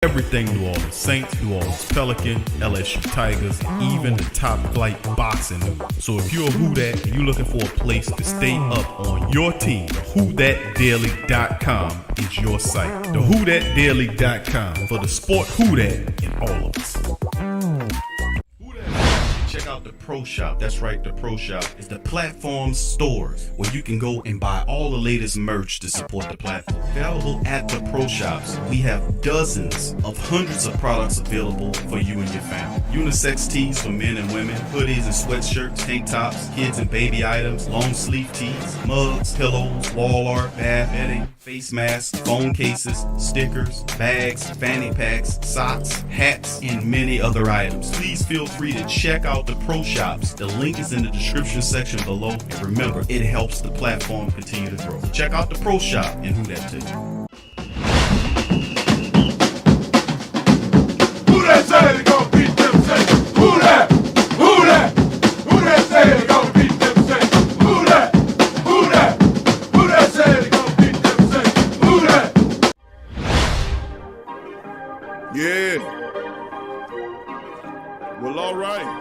Everything New Orleans Saints, New Orleans Pelicans, LSU Tigers, even the top flight boxing news. So if you're a Who Dat and you're looking for a place to stay up on your team, WhoDatDaily.com is your site. The WhoDatDaily.com for the sport Who Dat in all of us. Check out the Pro Shop. That's right, the Pro Shop is the platform stores where you can go and buy all the latest merch to support the platform. Available at the Pro Shops, we have dozens of hundreds of products available for you and your family. Unisex tees for men and women, hoodies and sweatshirts, tank tops, kids and baby items, long sleeve tees, mugs, pillows, wall art, bath bedding, face masks, phone cases, stickers, bags, fanny packs, socks, hats, and many other items. Please feel free to check out the Pro Shops. The link is in the description section below. And remember, it helps the platform continue to grow. So check out the Pro Shop and Who Dat too. Who that say they gonna beat them Saints? Who that? Who that? Who that say they gonna beat them Saints? Who that? Who that? Who that say they gonna beat them Saints? Who that? Yeah. Well, all right.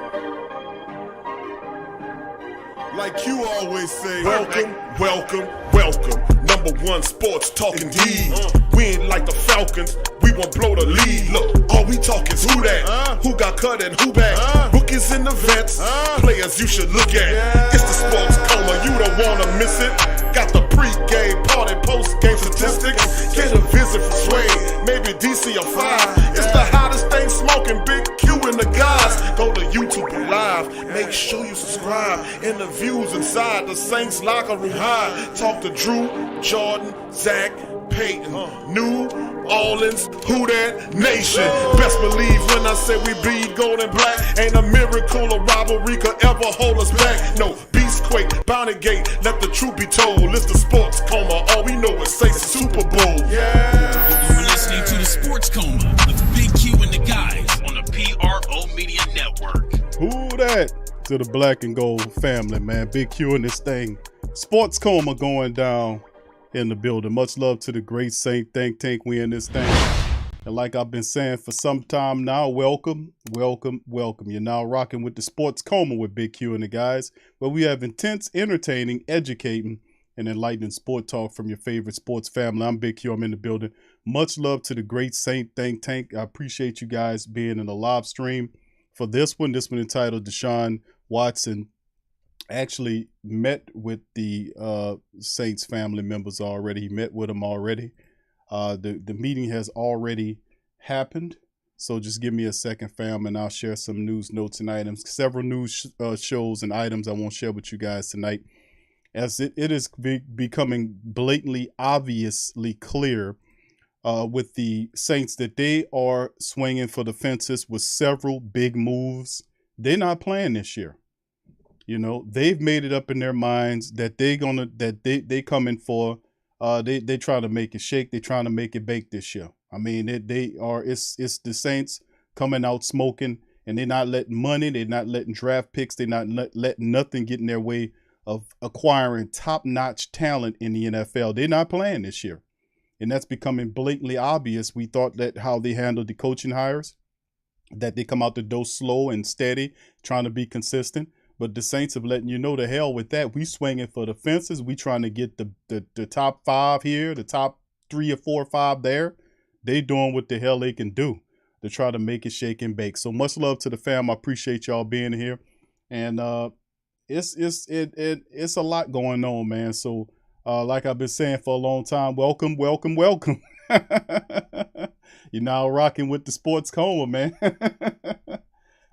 Like you always say, welcome, welcome, welcome. Number one sports talking D. We ain't like the Falcons, we won't blow the lead. Look, all we talk is who that, who got cut and who back. Rookies in the vets, players you should look at. It's the sports coma, you don't wanna miss it. Got the pre-game, party, post-game statistics. Get a visit from Sway, maybe DC or 5. It's the hottest thing smoking, Big Q and the guys. Go to YouTube Live, make sure you subscribe. Interviews inside the Saints locker room high. Talk to Drew, Jordan, Zach, Peyton, New Orleans, Who Dat Nation. Best believe when I say we bleed gold and black. Ain't a miracle or rivalry could ever hold us back. No, Beastquake, Bounty Gate, let the truth be told. It's the sports coma, all we know is say Super Bowl. Yeah. You're listening to the Sports Coma with Big Q and the guys on the PRO Media Network. Who Dat? To the black and gold family, man. Big Q in this thing. Sports Coma going down in the building. Much love to the great Saint Think Tank. We in this thing. And like I've been saying for some time now, welcome, welcome, welcome. You're now rocking with the Sports Coma with Big Q and the guys, where we have intense, entertaining, educating, and enlightening sport talk from your favorite sports family. I'm Big Q. I'm in the building. Much love to the great Saint Think Tank. I appreciate you guys being in the live stream for this one. This one entitled Deshaun Watson. Actually met with the Saints family members already. He met with them already. The meeting has already happened. So just give me a second, fam, and I'll share some news, notes, and items. Several news shows and items I won't share with you guys tonight, as it is becoming blatantly, obviously clear with the Saints that they are swinging for the fences with several big moves. They're not playing this year. You know, they've made it up in their minds that they coming for. They try to make it shake. They trying to make it bake this year. I mean, it's the Saints coming out smoking, and they're not letting money. They're not letting draft picks. They're not letting nothing get in their way of acquiring top-notch talent in the NFL. They're not playing this year, and that's becoming blatantly obvious. We thought that how they handled the coaching hires, that they come out the door slow and steady, trying to be consistent. But the Saints have letting you know, the hell with that. We swinging for the fences. We trying to get the top 5 here, the top 3 or 4 or 5 there. They doing what the hell they can do to try to make it shake and bake. So much love to the fam. I appreciate y'all being here. And it's a lot going on, man. So like I've been saying for a long time, welcome, welcome, welcome. You're now rocking with the Sports Coma, man.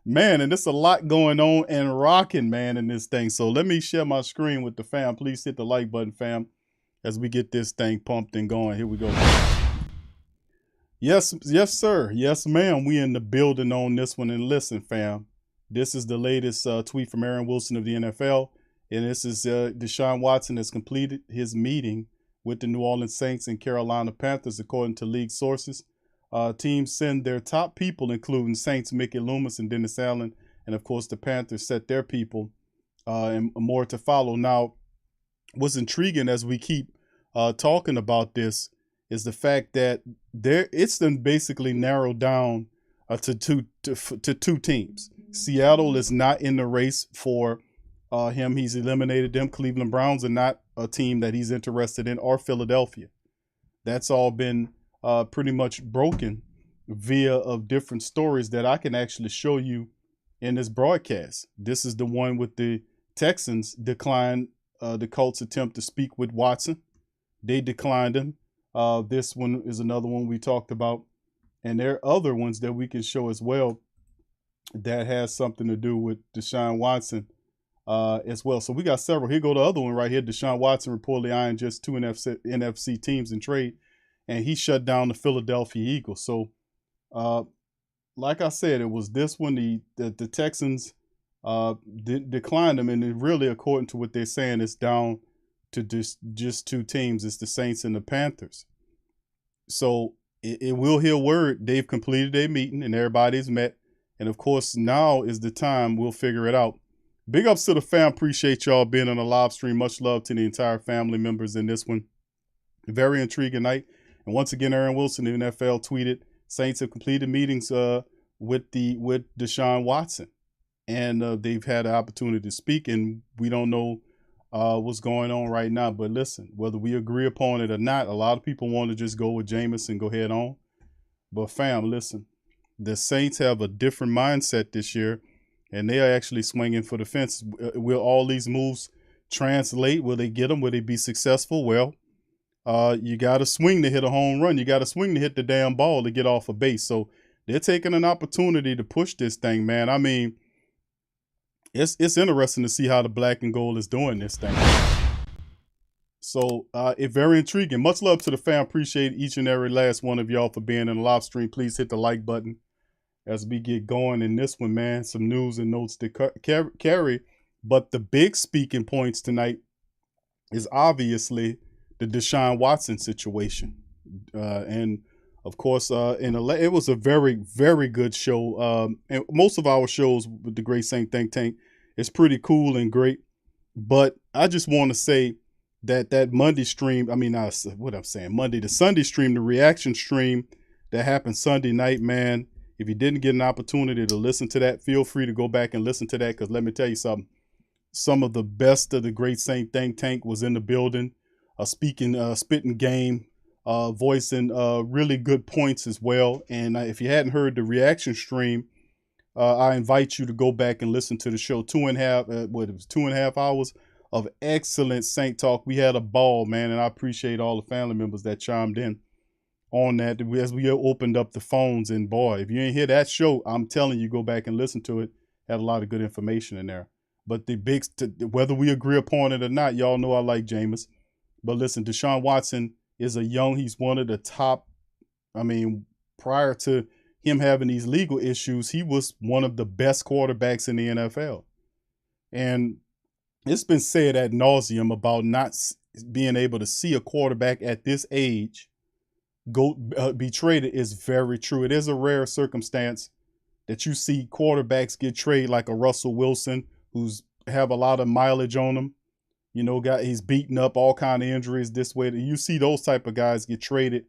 Man, and there's a lot going on and rocking, man, in this thing. So let me share my screen with the fam. Please hit the like button, fam, as we get this thing pumped and going. Here we go. Yes, sir. Yes, ma'am. We in the building on this one. And listen, fam, this is the latest tweet from Aaron Wilson of the NFL. And this is Deshaun Watson has completed his meeting with the New Orleans Saints and Carolina Panthers, according to league sources. Teams send their top people, including Saints Mickey Loomis and Dennis Allen, and of course the Panthers set their people, and more to follow. Now, what's intriguing as we keep talking about this is the fact that it's then basically narrowed down to two teams. Seattle is not in the race for him. He's eliminated them. Cleveland Browns are not a team that he's interested in, or Philadelphia. That's all been pretty much broken via of different stories that I can actually show you in this broadcast. This is the one with the Texans declined the Colts' attempt to speak with Watson. They declined him. This one is another one we talked about. And there are other ones that we can show as well that has something to do with Deshaun Watson as well. So we got several. Here go the other one right here. Deshaun Watson reportedly eyeing just two NFC teams in trade, and he shut down the Philadelphia Eagles. So like I said, it was this one. The Texans declined him, and it really, according to what they're saying, it's down to just two teams. It's the Saints and the Panthers. So it will hear word they've completed their meeting and everybody's met. And of course, now is the time we'll figure it out. Big ups to the fam. Appreciate y'all being on the live stream. Much love to the entire family members in this one. Very intriguing night. And once again, Aaron Wilson, the NFL, tweeted, Saints have completed meetings with Deshaun Watson. And they've had an opportunity to speak, and we don't know what's going on right now. But listen, whether we agree upon it or not, a lot of people want to just go with Jameis and go head on. But fam, listen, the Saints have a different mindset this year, and they are actually swinging for the fence. Will all these moves translate? Will they get them? Will they be successful? Well, you got to swing to hit a home run. You got to swing to hit the damn ball to get off a base. So they're taking an opportunity to push this thing, man. I mean, it's interesting to see how the black and gold is doing this thing. So it's very intriguing. Much love to the fam. Appreciate each and every last one of y'all for being in the live stream. Please hit the like button as we get going in this one, man. Some news and notes to carry. But the big speaking points tonight is obviously the Deshaun Watson situation. And of course, it was a very, very good show. And most of our shows with the Great Saint Think Tank is pretty cool and great. But I just want to say that Monday stream, Monday to Sunday stream, the reaction stream that happened Sunday night, man. If you didn't get an opportunity to listen to that, feel free to go back and listen to that, because let me tell you something. Some of the best of the Great Saint Think Tank was in the building, spitting game, voicing really good points as well. And if you hadn't heard the reaction stream, I invite you to go back and listen to the show. 2.5 hours of excellent Saint talk. We had a ball, man, and I appreciate all the family members that chimed in on that as we opened up the phones. And boy, if you ain't hear that show, I'm telling you, go back and listen to it. Had a lot of good information in there. But whether we agree upon it or not, y'all know I like Jameis. But listen, Deshaun Watson is he's one of the top. I mean, prior to him having these legal issues, he was one of the best quarterbacks in the NFL. And it's been said ad nauseum about not being able to see a quarterback at this age be traded is very true. It is a rare circumstance that you see quarterbacks get traded, like a Russell Wilson, who's have a lot of mileage on him. You know, he's beaten up, all kind of injuries this way. You see those type of guys get traded,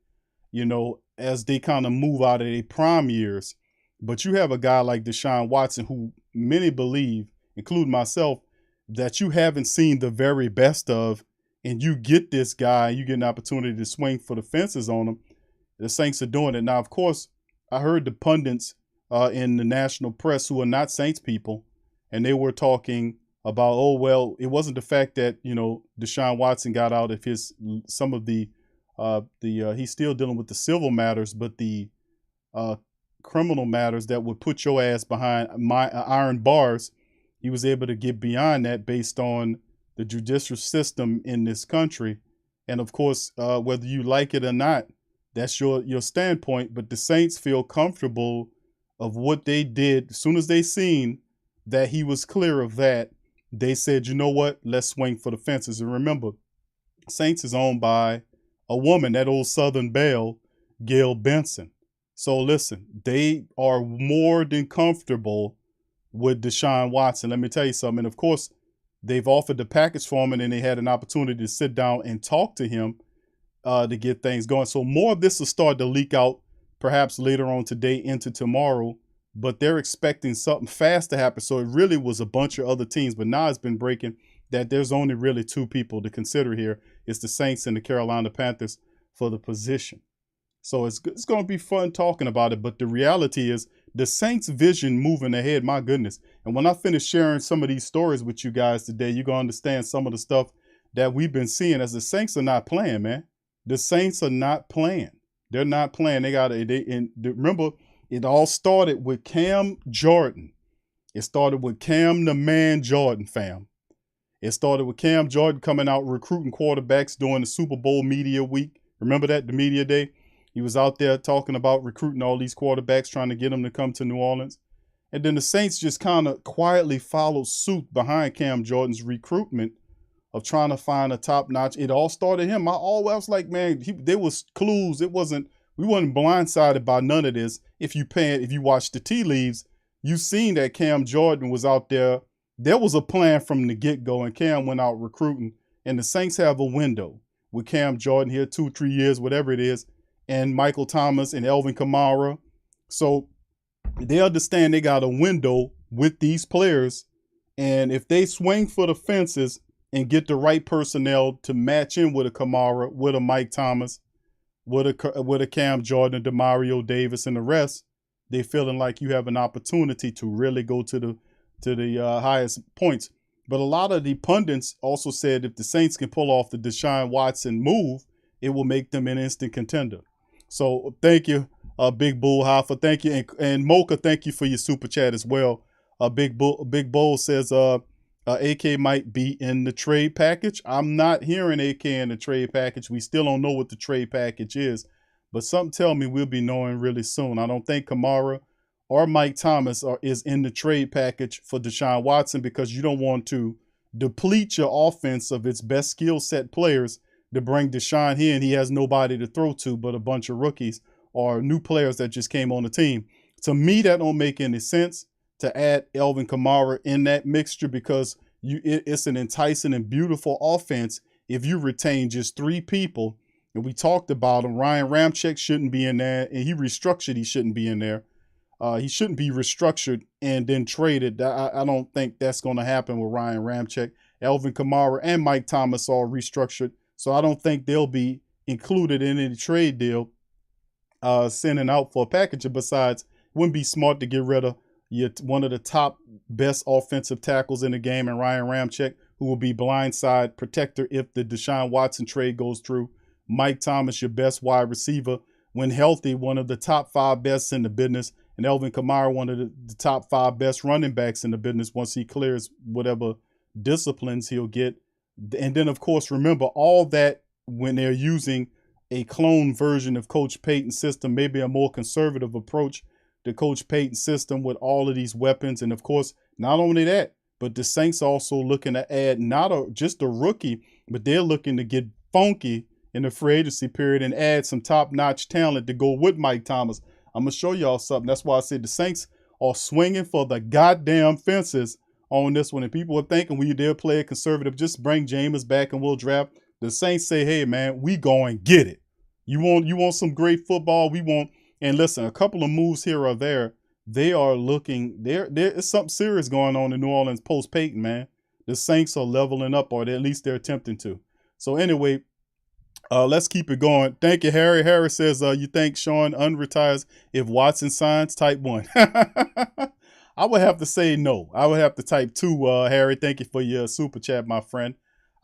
you know, as they kind of move out of their prime years. But you have a guy like Deshaun Watson, who many believe, including myself, that you haven't seen the very best of, and you get this guy, you get an opportunity to swing for the fences on him. The Saints are doing it. Now, of course, I heard the pundits in the national press who are not Saints people, and they were talking about, oh, well, it wasn't the fact that, you know, Deshaun Watson got out of he's still dealing with the civil matters, but the criminal matters that would put your ass behind iron bars, he was able to get beyond that based on the judicial system in this country. And of course, whether you like it or not, that's your standpoint. But the Saints feel comfortable of what they did. As soon as they seen that he was clear of that, they said, you know what, let's swing for the fences. And remember, Saints is owned by a woman, that old Southern belle, Gail Benson. So listen, they are more than comfortable with Deshaun Watson. Let me tell you something. And of course, they've offered the package for him, and then they had an opportunity to sit down and talk to him. to get things going. So more of this will start to leak out perhaps later on today into tomorrow, but they're expecting something fast to happen. So it really was a bunch of other teams, but now it's been breaking that there's only really two people to consider here. It's the Saints and the Carolina Panthers for the position. So it's going to be fun talking about it, but the reality is the Saints' vision moving ahead, my goodness. And when I finish sharing some of these stories with you guys today, you're going to understand some of the stuff that we've been seeing as the Saints are not playing, man. The Saints are not playing. They're not playing. Remember, it all started with Cam Jordan. It started with Cam the Man Jordan, fam. It started with Cam Jordan coming out recruiting quarterbacks during the Super Bowl media week. Remember that, the media day? He was out there talking about recruiting all these quarterbacks, trying to get them to come to New Orleans. And then the Saints just kind of quietly followed suit behind Cam Jordan's recruitment of trying to find a top-notch. It all started him. I was like, man, there was clues. We wasn't blindsided by none of this. If you watch the tea leaves, you seen that Cam Jordan was out there. There was a plan from the get-go, and Cam went out recruiting. And the Saints have a window with Cam Jordan here, 2-3 years, whatever it is, and Michael Thomas and Alvin Kamara. So they understand they got a window with these players. And if they swing for the fences and get the right personnel to match in with a Kamara, with a Mike Thomas, with a Cam Jordan, DeMario Davis, and the rest, they feeling like you have an opportunity to really go to the highest points. But a lot of the pundits also said if the Saints can pull off the Deshaun Watson move, it will make them an instant contender. So thank you, Big Bull Hoffa. Thank you. And Mocha, thank you for your super chat as well. Big Bull says AK might be in the trade package. I'm not hearing AK in the trade package. We still don't know what the trade package is, but something tell me we'll be knowing really soon. I don't think Kamara or Mike Thomas is in the trade package for Deshaun Watson, because you don't want to deplete your offense of its best skill set players to bring Deshaun here, and he has nobody to throw to but a bunch of rookies or new players that just came on the team. To me, that don't make any sense to add Alvin Kamara in that mixture, because it's an enticing and beautiful offense if you retain just three people. And we talked about him. Ryan Ramczyk shouldn't be in there, and he restructured. He shouldn't be in there. He shouldn't be restructured and then traded. I don't think that's going to happen with Ryan Ramczyk. Alvin Kamara and Mike Thomas are restructured, so I don't think they'll be included in any trade deal sending out for a package. Besides, it wouldn't be smart to get rid of one of the top best offensive tackles in the game, and Ryan Ramczyk, who will be blindside protector if the Deshaun Watson trade goes through. Mike Thomas, your best wide receiver, when healthy, one of the top 5 best in the business. And Alvin Kamara, one of the top 5 best running backs in the business once he clears whatever disciplines he'll get. And then, of course, remember all that when they're using a clone version of Coach Payton's system, maybe a more conservative approach to Coach Payton's system with all of these weapons. And, of course, not only that, but the Saints also looking to add just a rookie, but they're looking to get funky in the free agency period and add some top-notch talent to go with Mike Thomas. I'm going to show y'all something. That's why I said the Saints are swinging for the goddamn fences on this one. And people are thinking they'll play a conservative, just bring Jameis back and we'll draft. The Saints say, hey, man, we go and get it. You want some great football? We want. And listen, a couple of moves here or there, they are looking, there is something serious going on in New Orleans post-Payton, man. The Saints are leveling up, or at least they're attempting to. So anyway, let's keep it going. Thank you, Harry. Harry says, you think Sean unretires if Watson signs? Type 1. I would have to say no. I would have to type 2, Harry. Thank you for your super chat, my friend.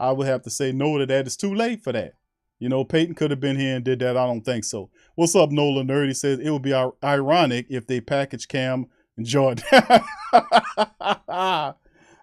I would have to say no to that. It's too late for that. You know, Peyton could have been here and did that. I don't think so. What's up, Nolan Nerd? He says it would be ironic if they package Cam and Jordan.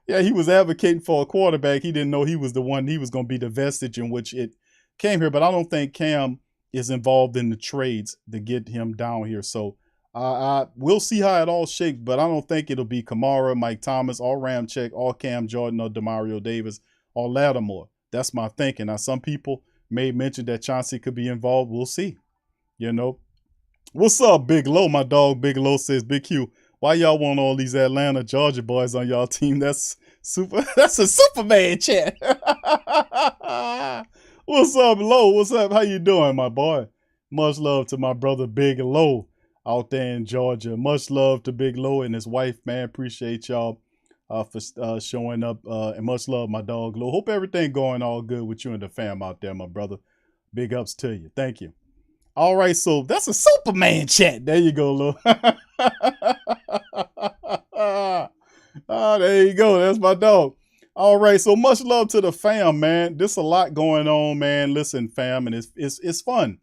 Yeah, he was advocating for a quarterback. He didn't know he was the one. He was going to be the vestige in which it came here. But I don't think Cam is involved in the trades to get him down here. So we'll see how it all shakes. But I don't think it'll be Kamara, Mike Thomas, or Ramczyk, or Cam Jordan, or DeMario Davis, or Lattimore. That's my thinking. Now, some people may mention that Chauncey could be involved. We'll see. You know. What's up, Big Low? My dog Big Low says, Big Q, why y'all want all these Atlanta, Georgia boys on y'all team? That's a Superman chat. What's up, Low? What's up? How you doing, my boy? Much love to my brother Big Low out there in Georgia. Much love to Big Low and his wife, man. Appreciate y'all for showing up. And much love, my dog Low. Hope everything going all good with you and the fam out there, my brother. Big ups to you. Thank you. All right, so that's a Superman chat. There you go, Low. There you go. That's my dog. All right, so much love to the fam, man. There's a lot going on, man. Listen, fam, and it's fun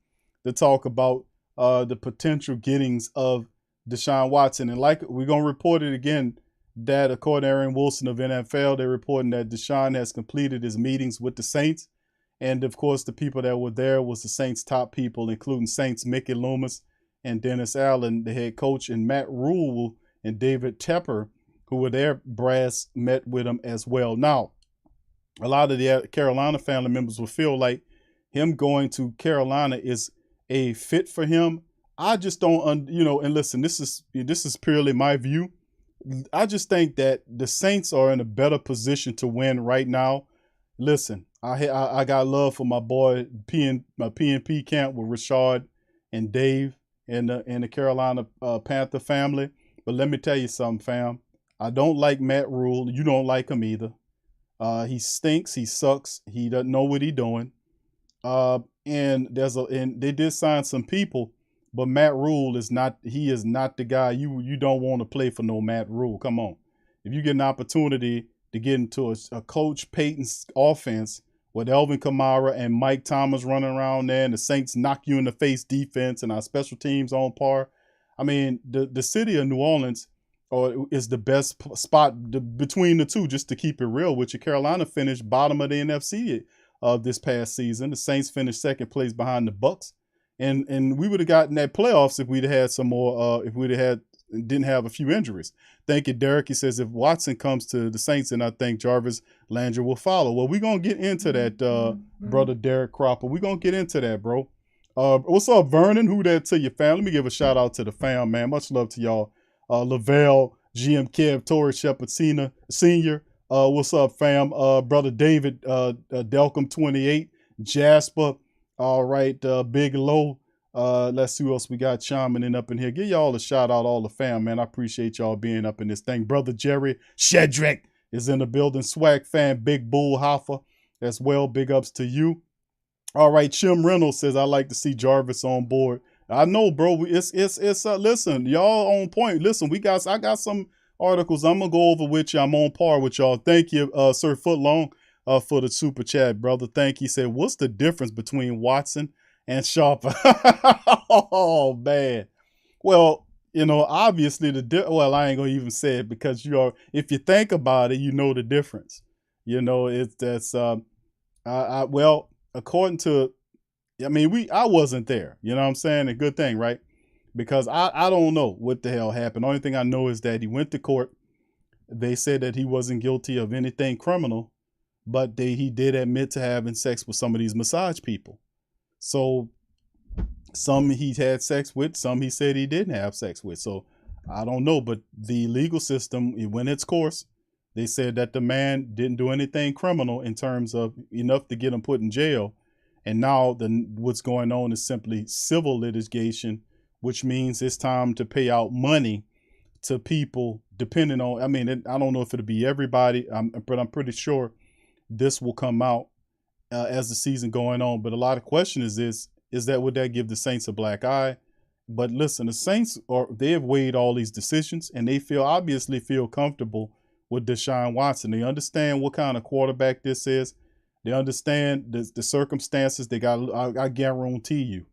to talk about the potential gettings of Deshaun Watson. And like we're gonna report it again, that according to Aaron Wilson of NFL, they're reporting that Deshaun has completed his meetings with the Saints. And of course, the people that were there was the Saints' top people, including Saints Mickey Loomis and Dennis Allen, the head coach, and Matt Rule and David Tepper, who were there, brass, met with him as well. Now, a lot of the Carolina family members will feel like him going to Carolina is a fit for him. I just don't, and listen, this is purely my view. I just think that the Saints are in a better position to win right now. Listen, I got love for my boy my PNP camp with Rashard and Dave and the Carolina Panther family. But let me tell you something, fam. I don't like Matt Rule. You don't like him either. He stinks. He sucks. He doesn't know what he's doing. And they did sign some people, but Matt Rule is not. He is not the guy. You don't want to play for no Matt Rule. Come on. If you get an opportunity to get into a Coach Payton's offense with Elvin Kamara and Mike Thomas running around there, and the Saints knock you in the face defense, and our special teams on par. I mean, the city of New Orleans is the best spot between the two, just to keep it real with you. Carolina finished bottom of the NFC this past season. The Saints finished second place behind the Bucks. And we would have gotten that playoffs if we'd had some more, if we'd had didn't have a few injuries. Thank you, Derek. He says if Watson comes to the Saints, then I think Jarvis, Landry will follow. Well, we're going to get into that, brother Derek Cropper. We're going to get into that, bro. What's up, Vernon? Who that to your fam? Let me give a shout out to the fam, man. Much love to y'all. Lavelle, GM Kev, Torrey Shepard Senior. What's up, fam? Brother David, Delcom 28, Jasper. All right, Big Low. Let's see who else we got chiming in up in here. Give y'all a shout out, all the fam, man. I appreciate y'all being up in this thing. Brother Jerry Shedrick is in the building. Swag fan, Big Bull Hoffa as well. Big ups to you. All right, Chim Reynolds says I like to see Jarvis on board. I know, bro. It's listen, y'all on point. Listen, I got some articles I'm gonna go over with you. I'm on par with y'all. Thank you, Sir Footlong, for the super chat, brother. Thank you. He said, what's the difference between Watson and Sharper? Oh man. Well, obviously I ain't gonna even say it because if you think about it, you know the difference. According to, I wasn't there. You know what I'm saying? A good thing, right? Because I don't know what the hell happened. The only thing I know is that he went to court. They said that he wasn't guilty of anything criminal, but he did admit to having sex with some of these massage people. So some he had sex with, some he said he didn't have sex with. So I don't know, but the legal system, it went its course. They said that the man didn't do anything criminal in terms of enough to get him put in jail. And now what's going on is simply civil litigation, which means it's time to pay out money to people depending on, I don't know if it'll be everybody, but I'm pretty sure this will come out as the season going on. But a lot of question is would that give the Saints a black eye? But listen, the Saints they have weighed all these decisions and they obviously feel comfortable with Deshaun Watson. They understand what kind of quarterback this is. They understand the circumstances. I guarantee you,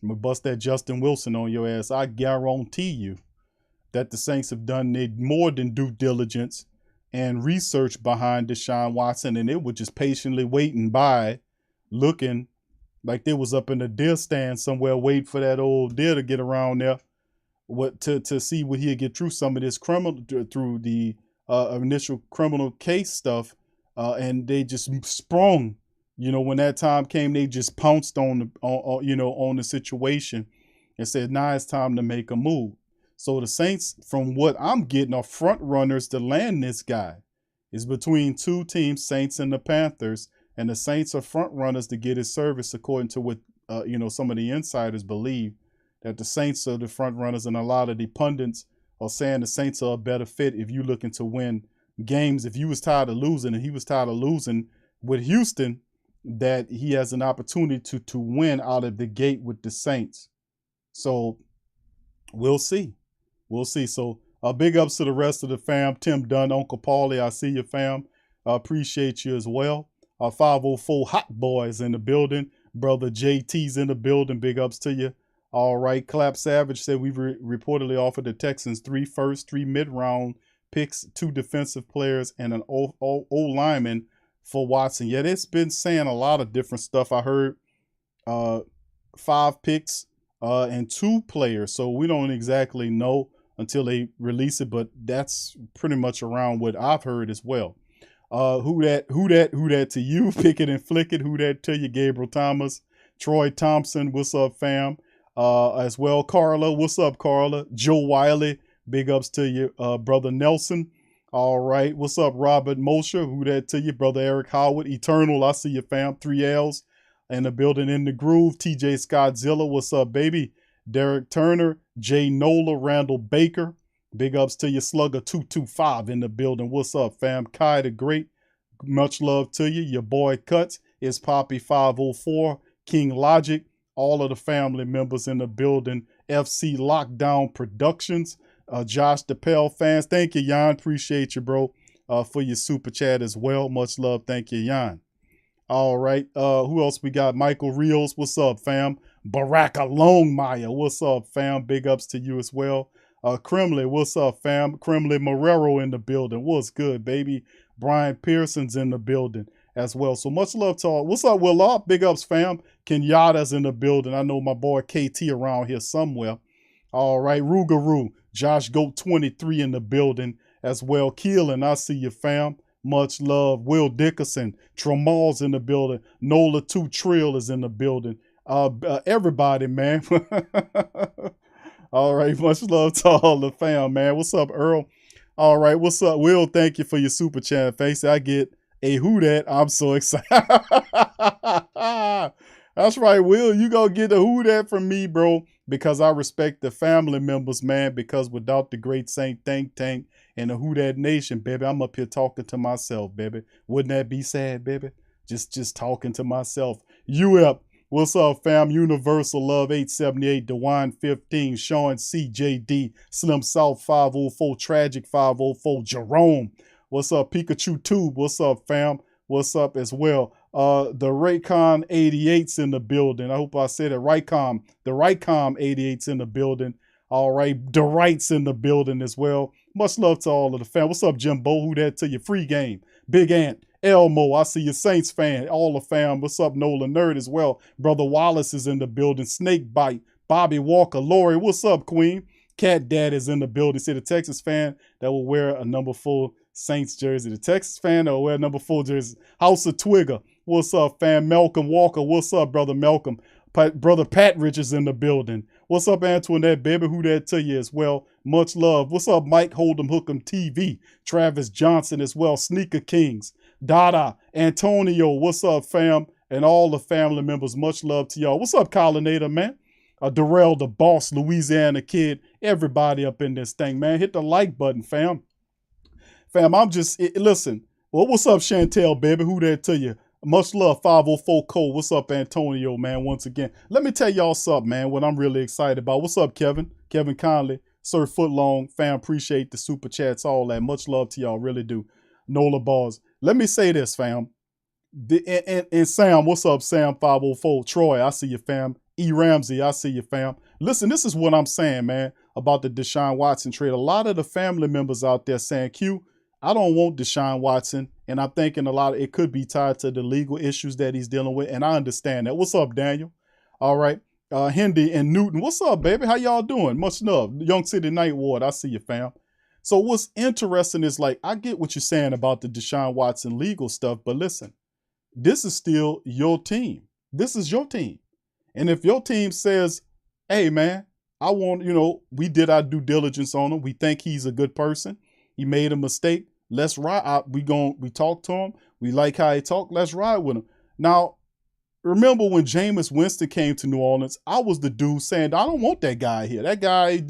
I'm going to bust that Justin Wilson on your ass. I guarantee you that the Saints have done more than due diligence and research behind Deshaun Watson, and it was just patiently waiting by, looking like they was up in the deer stand somewhere waiting for that old deer to get around there to see what he'd get through some of this through the initial criminal case stuff. And they just sprung, when that time came, they just pounced on the situation and said, now it's time to make a move. So the Saints, from what I'm getting, are front runners to land this guy. It's between two teams, Saints and the Panthers. And the Saints are front runners to get his service, according to what some of the insiders believe, that the Saints are the front runners, and a lot of the pundits are saying the Saints are a better fit if you're looking to win games. If you was tired of losing and he was tired of losing with Houston, that he has an opportunity to win out of the gate with the Saints. So we'll see. We'll see. So big ups to the rest of the fam. Tim Dunn, Uncle Paulie, I see you, fam. I appreciate you as well. 504 Hot Boys in the building. Brother JT's in the building. Big ups to you. All right. Clap Savage said we've reportedly offered the Texans 3 first, 3 mid-round picks, 2 defensive players, and an O lineman for Watson. Yeah, it's been saying a lot of different stuff. I heard 5 picks and 2 players. So we don't exactly know until they release it, but that's pretty much around what I've heard as well. Who that to you? Pick it and flick it. Who that to you? Gabriel Thomas, Troy Thompson. What's up, fam? As well, Carla. What's up, Carla? Joe Wiley. Big ups to you, brother Nelson. All right. What's up, Robert Mosher? Who that to you? Brother Eric Howard. Eternal. I see you, fam. 3 L's in the building in the groove. TJ Scottzilla. What's up, baby? Derek Turner. Jay Nola. Randall Baker. Big ups to you, Slugger 225 in the building. What's up, fam? Kai the Great, much love to you. Your boy Cuts is Poppy 504, King Logic, all of the family members in the building. FC Lockdown Productions, Josh DePel fans. Thank you, Jan. Appreciate you, bro, for your super chat as well. Much love. Thank you, Jan. All right. Who else we got? Michael Rios. What's up, fam? Baraka Longmire. What's up, fam? Big ups to you as well. Kremley, what's up, fam? Kremley Marrero in the building. What's good, baby? Brian Pearson's in the building as well. So much love to all. What's up, Will? Big ups, fam. Kenyatta's in the building. I know my boy KT around here somewhere. All right, Rugaroo. Josh Goat 23 in the building as well. Keelan, I see you, fam. Much love. Will Dickerson. Tramal's in the building. Nola 2 Trill is in the building. Everybody, man. All right, much love to all the fam, man. What's up, Earl? All right, what's up, Will? Thank you for your super chat, face. I get a who that. I'm so excited. That's right, Will. You gonna get the who that from me, bro, because I respect the family members, man, because without the great Saint Think Tank and the Who Dat Nation, baby, I'm up here talking to myself, baby. Wouldn't that be sad, baby? Just talking to myself. UF. What's up, fam? Universal Love 878, DeWine 15, Sean CJD, Slim South 504, Tragic 504, Jerome. What's up, Pikachu Tube? What's up, fam? What's up as well? The Raycon 88's in the building. I hope I said it. Raycom. The Raycom 88's in the building. All right. The Right's in the building as well. Much love to all of the fam. What's up, Jimbo? Who that to you? Free game. Big Ant. Elmo, I see you, Saints fan, all the fam. What's up, Nolan Nerd as well. Brother Wallace is in the building. Snake Bite, Bobby Walker, Lori, what's up, Queen? Cat Dad is in the building. See the Texas fan that will wear a number 4 Saints jersey. The Texas fan that will wear a number 4 jersey. House of Twigger, what's up, fam? Malcolm Walker, what's up, brother Malcolm? Brother Pat Rich is in the building. What's up, Antoinette, baby? Who that to you as well? Much love. What's up, Mike Hold'em Hook'em TV? Travis Johnson as well. Sneaker Kings. Dada, Antonio, what's up, fam? And all the family members, much love to y'all. What's up, Collinator, man? Darrell, the boss, Louisiana kid, everybody up in this thing, man. Hit the like button, fam. Fam, listen. Well, what's up, Chantel, baby? Who that to you? Much love, 504 Cole. What's up, Antonio, man? Once again, let me tell y'all something, man, what I'm really excited about. What's up, Kevin? Kevin Conley, Sir Footlong, fam, appreciate the super chats, all that. Much love to y'all, really do. Nola Balls. Let me say this, fam. And Sam, what's up, Sam 504? Troy, I see you, fam. E. Ramsey, I see you, fam. Listen, this is what I'm saying, man, about the Deshaun Watson trade. A lot of the family members out there saying, Q, I don't want Deshaun Watson. And I'm thinking a lot of it could be tied to the legal issues that he's dealing with. And I understand that. What's up, Daniel? All right. Hendy and Newton, what's up, baby? How y'all doing? Much love. Young City Night Ward, I see you, fam. So what's interesting is, like, I get what you're saying about the Deshaun Watson legal stuff, but listen, this is still your team. This is your team. And if your team says, hey, man, I want, we did our due diligence on him. We think he's a good person. He made a mistake. Let's ride out. We talked to him. We like how he talk. Let's ride with him. Now, remember when Jameis Winston came to New Orleans, I was the dude saying, I don't want that guy here. That guy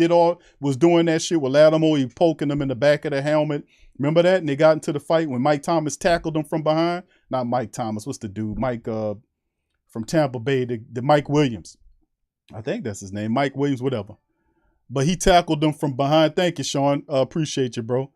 was doing that shit with Lattimore. He poking him in the back of the helmet. Remember that? And they got into the fight when Mike Thomas tackled him from behind. Not Mike Thomas. What's the dude? Mike from Tampa Bay, the Mike Williams. I think that's his name. Mike Williams, whatever. But he tackled him from behind. Thank you, Sean. Appreciate you, bro.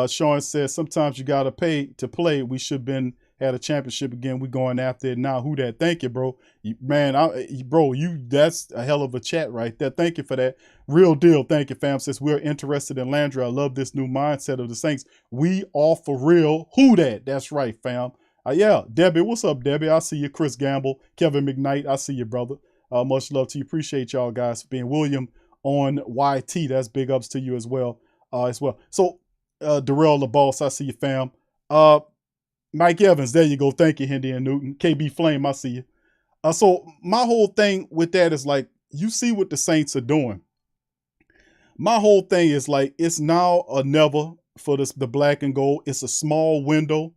Sean says, sometimes you got to pay to play. We should have been had a championship again. We going after it now. Who that? Thank you, bro. That's a hell of a chat right there. Thank you for that. Real deal. Thank you, fam. Says we're interested in Landry. I love this new mindset of the Saints. We are for real. Who that? That's right, fam. Yeah, Debbie. What's up, Debbie? I see you. Chris Gamble, Kevin McKnight. I see you, brother. Much love to you. Appreciate y'all guys for being William on YT. That's big ups to you as well. So, Darrell the boss. I see you, fam. Mike Evans, there you go. Thank you, Hendy and Newton. KB Flame, I see you. So my whole thing with that is like, you see what the Saints are doing. My whole thing is like, it's now or never for the black and gold. It's a small window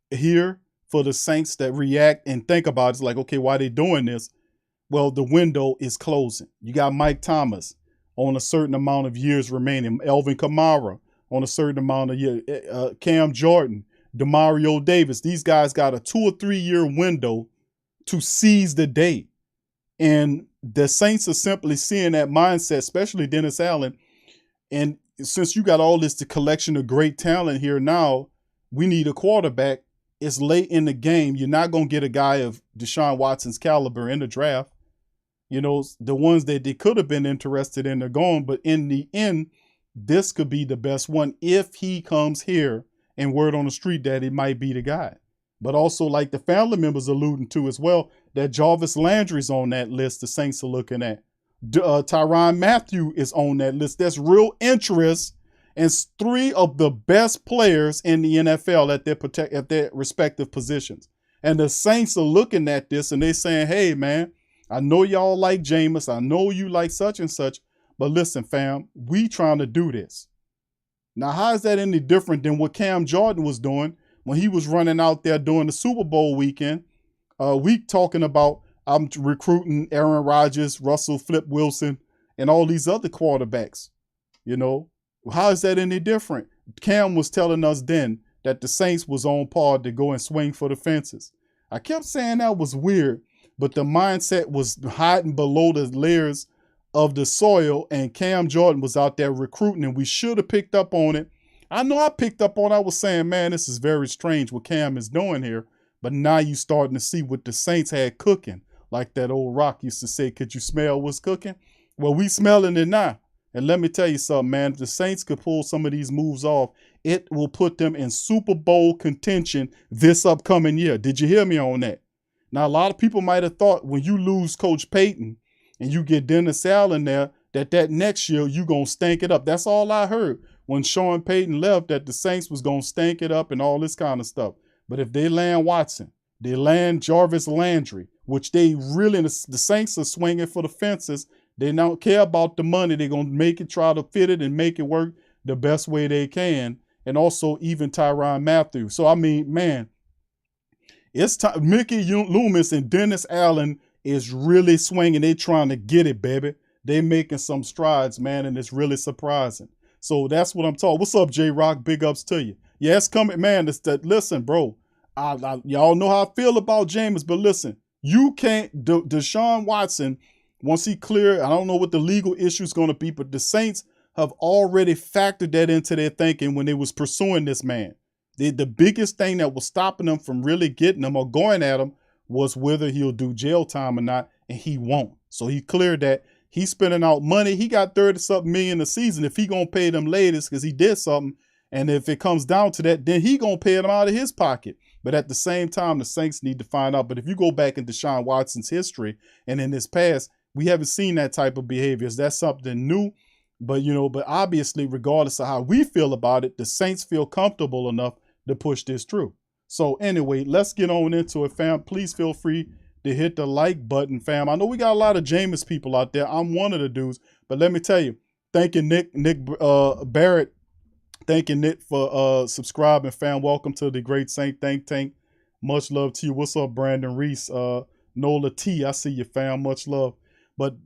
here for the Saints that react and think about it. It's like, okay, why they doing this? Well, the window is closing. You got Mike Thomas on a certain amount of years remaining. Elvin Kamara on a certain amount of years. Cam Jordan. Demario Davis. These guys got a 2 or 3 year window to seize the day. And the Saints are simply seeing that mindset, especially Dennis Allen. And since you got all this collection of great talent here now, we need a quarterback. It's late in the game. You're not going to get a guy of Deshaun Watson's caliber in the draft. You know, the ones that they could have been interested in, they're gone. But in the end, this could be the best one if he comes here and word on the street that he might be the guy. But also, like the family members alluding to as well, that Jarvis Landry's on that list the Saints are looking at. Tyrann Mathieu is on that list. There's real interest in 3 of the best players in the NFL at their respective positions. And the Saints are looking at this and they're saying, hey, man, I know y'all like Jameis. I know you like such and such. But listen, fam, we trying to do this. Now, how is that any different than what Cam Jordan was doing when he was running out there during the Super Bowl weekend? We talking about I'm recruiting Aaron Rodgers, Russell Flip Wilson, and all these other quarterbacks. You know, how is that any different? Cam was telling us then that the Saints was on par to go and swing for the fences. I kept saying that was weird, but the mindset was hiding below the layers of the soil, and Cam Jordan was out there recruiting, and we should have picked up on it. I know I picked up on it. I was saying, man, this is very strange what Cam is doing here. But now you starting to see what the Saints had cooking. Like that old Rock used to say, could you smell what's cooking? Well, we smelling it now. And let me tell you something, man. If the Saints could pull some of these moves off, it will put them in Super Bowl contention this upcoming year. Did you hear me on that? Now, a lot of people might have thought when you lose Coach Payton, and you get Dennis Allen there, that next year you going to stank it up. That's all I heard when Sean Payton left, that the Saints was going to stank it up and all this kind of stuff. But if they land Watson, they land Jarvis Landry, which they really, the Saints are swinging for the fences. They don't care about the money. They're going to try to fit it and make it work the best way they can. And also even Tyrann Mathieu. So, I mean, man, it's time. Mickey Loomis and Dennis Allen is really swinging. They trying to get it, baby. They making some strides, man, and it's really surprising. So that's what I'm talking. What's up, J-Rock? Big ups to you. Yeah, it's coming, man. Listen, bro. Y'all know how I feel about Jameis, but listen, you can't. Deshaun Watson, once he clear, I don't know what the legal issue is going to be, but the Saints have already factored that into their thinking when they was pursuing this man. The biggest thing that was stopping them from really getting him or going at him was whether he'll do jail time or not, and he won't. So he cleared that. He's spending out money. He got 30-something million a season. If he gonna pay them ladies because he did something, and if it comes down to that, then he gonna pay them out of his pocket. But at the same time, the Saints need to find out. But if you go back in Deshaun Watson's history and in his past, we haven't seen that type of behavior. That's something new. But but obviously, regardless of how we feel about it, the Saints feel comfortable enough to push this through. So anyway, let's get on into it, fam. Please feel free to hit the like button, fam. I know we got a lot of Jameis people out there. I'm one of the dudes. But let me tell you, thank you, Nick Barrett. Thank you, Nick, for subscribing, fam. Welcome to the Great Saint Think Tank. Much love to you. What's up, Brandon Reese? Nola T, I see you, fam. Much love. But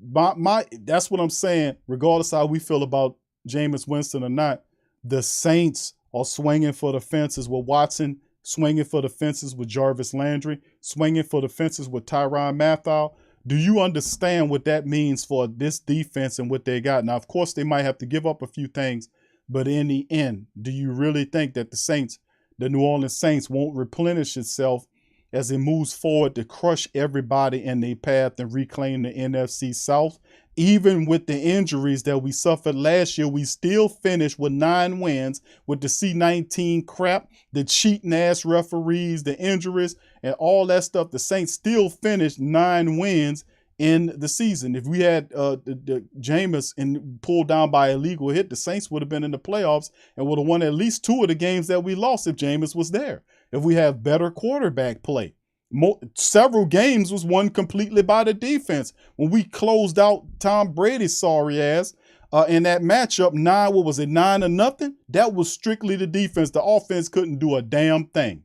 that's what I'm saying. Regardless how we feel about Jameis Winston or not, the Saints are swinging for the fences with Watson, swinging for the fences with Jarvis Landry, swinging for the fences with Tyrann Mathieu. Do you understand what that means for this defense and what they got? Now, of course, they might have to give up a few things, but in the end, do you really think that the New Orleans Saints, won't replenish itself as it moves forward to crush everybody in their path and reclaim the NFC South? Even with the injuries that we suffered last year, we still finished with 9 wins with the C-19 crap, the cheating ass referees, the injuries, and all that stuff. The Saints still finished 9 wins in the season. If we had the Jameis and pulled down by a illegal hit, the Saints would have been in the playoffs and would have won at least 2 of the games that we lost if Jameis was there. If we have better quarterback play. Several games was won completely by the defense. When we closed out Tom Brady's sorry ass in that matchup, 9-0, that was strictly the defense. The offense couldn't do a damn thing.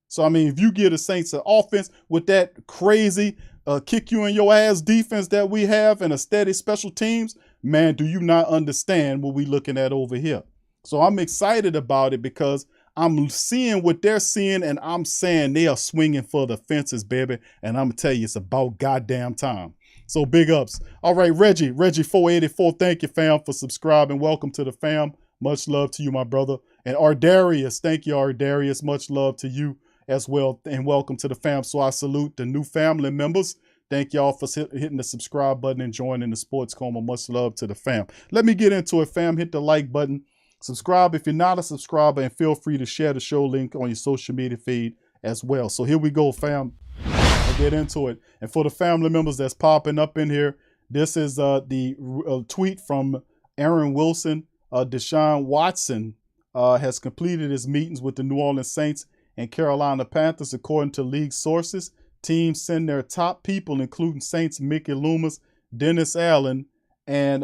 So, I mean, if you give the Saints an offense with that crazy kick you in your ass defense that we have and a steady special teams, man, do you not understand what we looking at over here? So I'm excited about it because I'm seeing what they're seeing, and I'm saying they are swinging for the fences, baby. And I'm going to tell you, it's about goddamn time. So big ups. All right, Reggie 484, thank you, fam, for subscribing. Welcome to the fam. Much love to you, my brother. And Ardarius, thank you, Ardarius. Much love to you as well, and welcome to the fam. So I salute the new family members. Thank y'all for hitting the subscribe button and joining the Sports Coma. Much love to the fam. Let me get into it, fam. Hit the like button. Subscribe if you're not a subscriber, and feel free to share the show link on your social media feed as well. So here we go, fam. I'll get into it. And for the family members that's popping up in here, this is the tweet from Aaron Wilson. Deshaun Watson has completed his meetings with the New Orleans Saints and Carolina Panthers, according to league sources. Teams send their top people, including Saints Mickey Loomis, Dennis Allen, and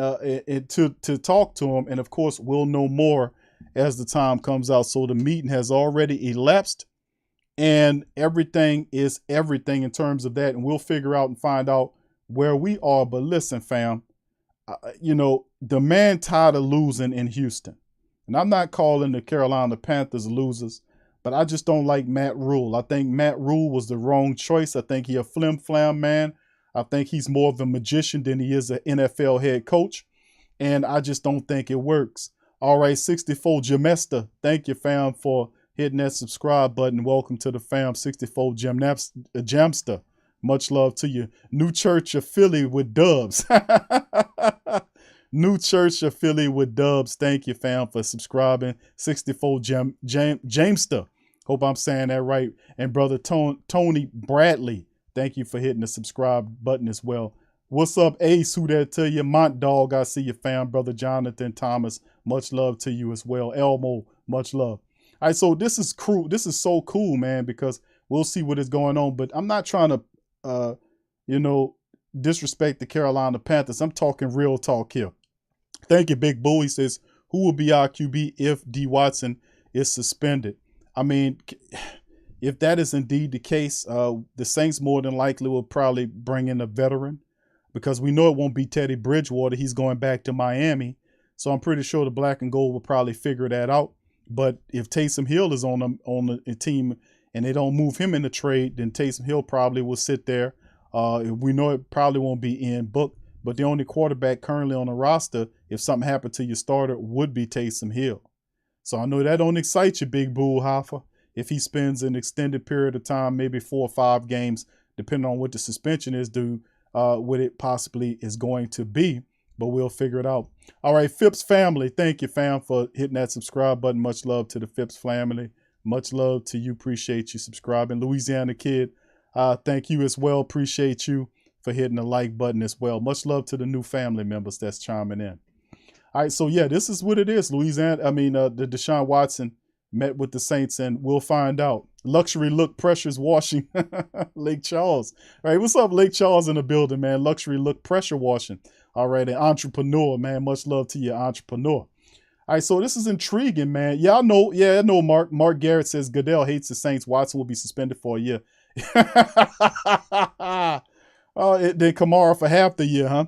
to talk to him. And of course, we'll know more as the time comes out. So the meeting has already elapsed, and everything is everything in terms of that. And we'll figure out and find out where we are. But listen, fam, the man tired of losing in Houston. And I'm not calling the Carolina Panthers losers, but I just don't like Matt Rule. I think Matt Rule was the wrong choice. I think he a flim-flam man. I think he's more of a magician than he is an NFL head coach. And I just don't think it works. All right, 64 Jamesta. Thank you, fam, for hitting that subscribe button. Welcome to the fam, 64 Jamster. Much love to you. New Church of Philly with dubs. New Church of Philly with dubs. Thank you, fam, for subscribing. 64 Jamester. Hope I'm saying that right. And brother Tony Bradley. Thank you for hitting the subscribe button as well. What's up, Ace? Who that to you? Mont Dog, I see you, fam. Brother Jonathan Thomas, much love to you as well. Elmo, much love. All right, so this is cool. This is so cool, man, because we'll see what is going on. But I'm not trying to, disrespect the Carolina Panthers. I'm talking real talk here. Thank you, Big Boo. He says, who will be our QB if D. Watson is suspended? I mean, if that is indeed the case, the Saints more than likely will probably bring in a veteran, because we know it won't be Teddy Bridgewater. He's going back to Miami. So I'm pretty sure the black and gold will probably figure that out. But if Taysom Hill is on the team and they don't move him in the trade, then Taysom Hill probably will sit there. We know it probably won't be Ian Book, but the only quarterback currently on the roster, if something happened to your starter, would be Taysom Hill. So I know that don't excite you, Big Bull Hoffa. If he spends an extended period of time, maybe 4 or 5 games, depending on what the suspension is, what it possibly is going to be. But we'll figure it out. All right, Phipps family. Thank you, fam, for hitting that subscribe button. Much love to the Phipps family. Much love to you. Appreciate you subscribing. Louisiana Kid, thank you as well. Appreciate you for hitting the like button as well. Much love to the new family members that's chiming in. All right, so yeah, this is what it is. the Deshaun Watson met with the Saints, and we'll find out. Luxury look pressures washing. Lake Charles. All right, what's up, Lake Charles in the building, man? Luxury look pressure washing. All right, an entrepreneur, man. Much love to you, entrepreneur. All right, so this is intriguing, man. I know Mark Garrett says Goodell hates the Saints. Watson will be suspended for a year. Then Kamara for half the year, huh?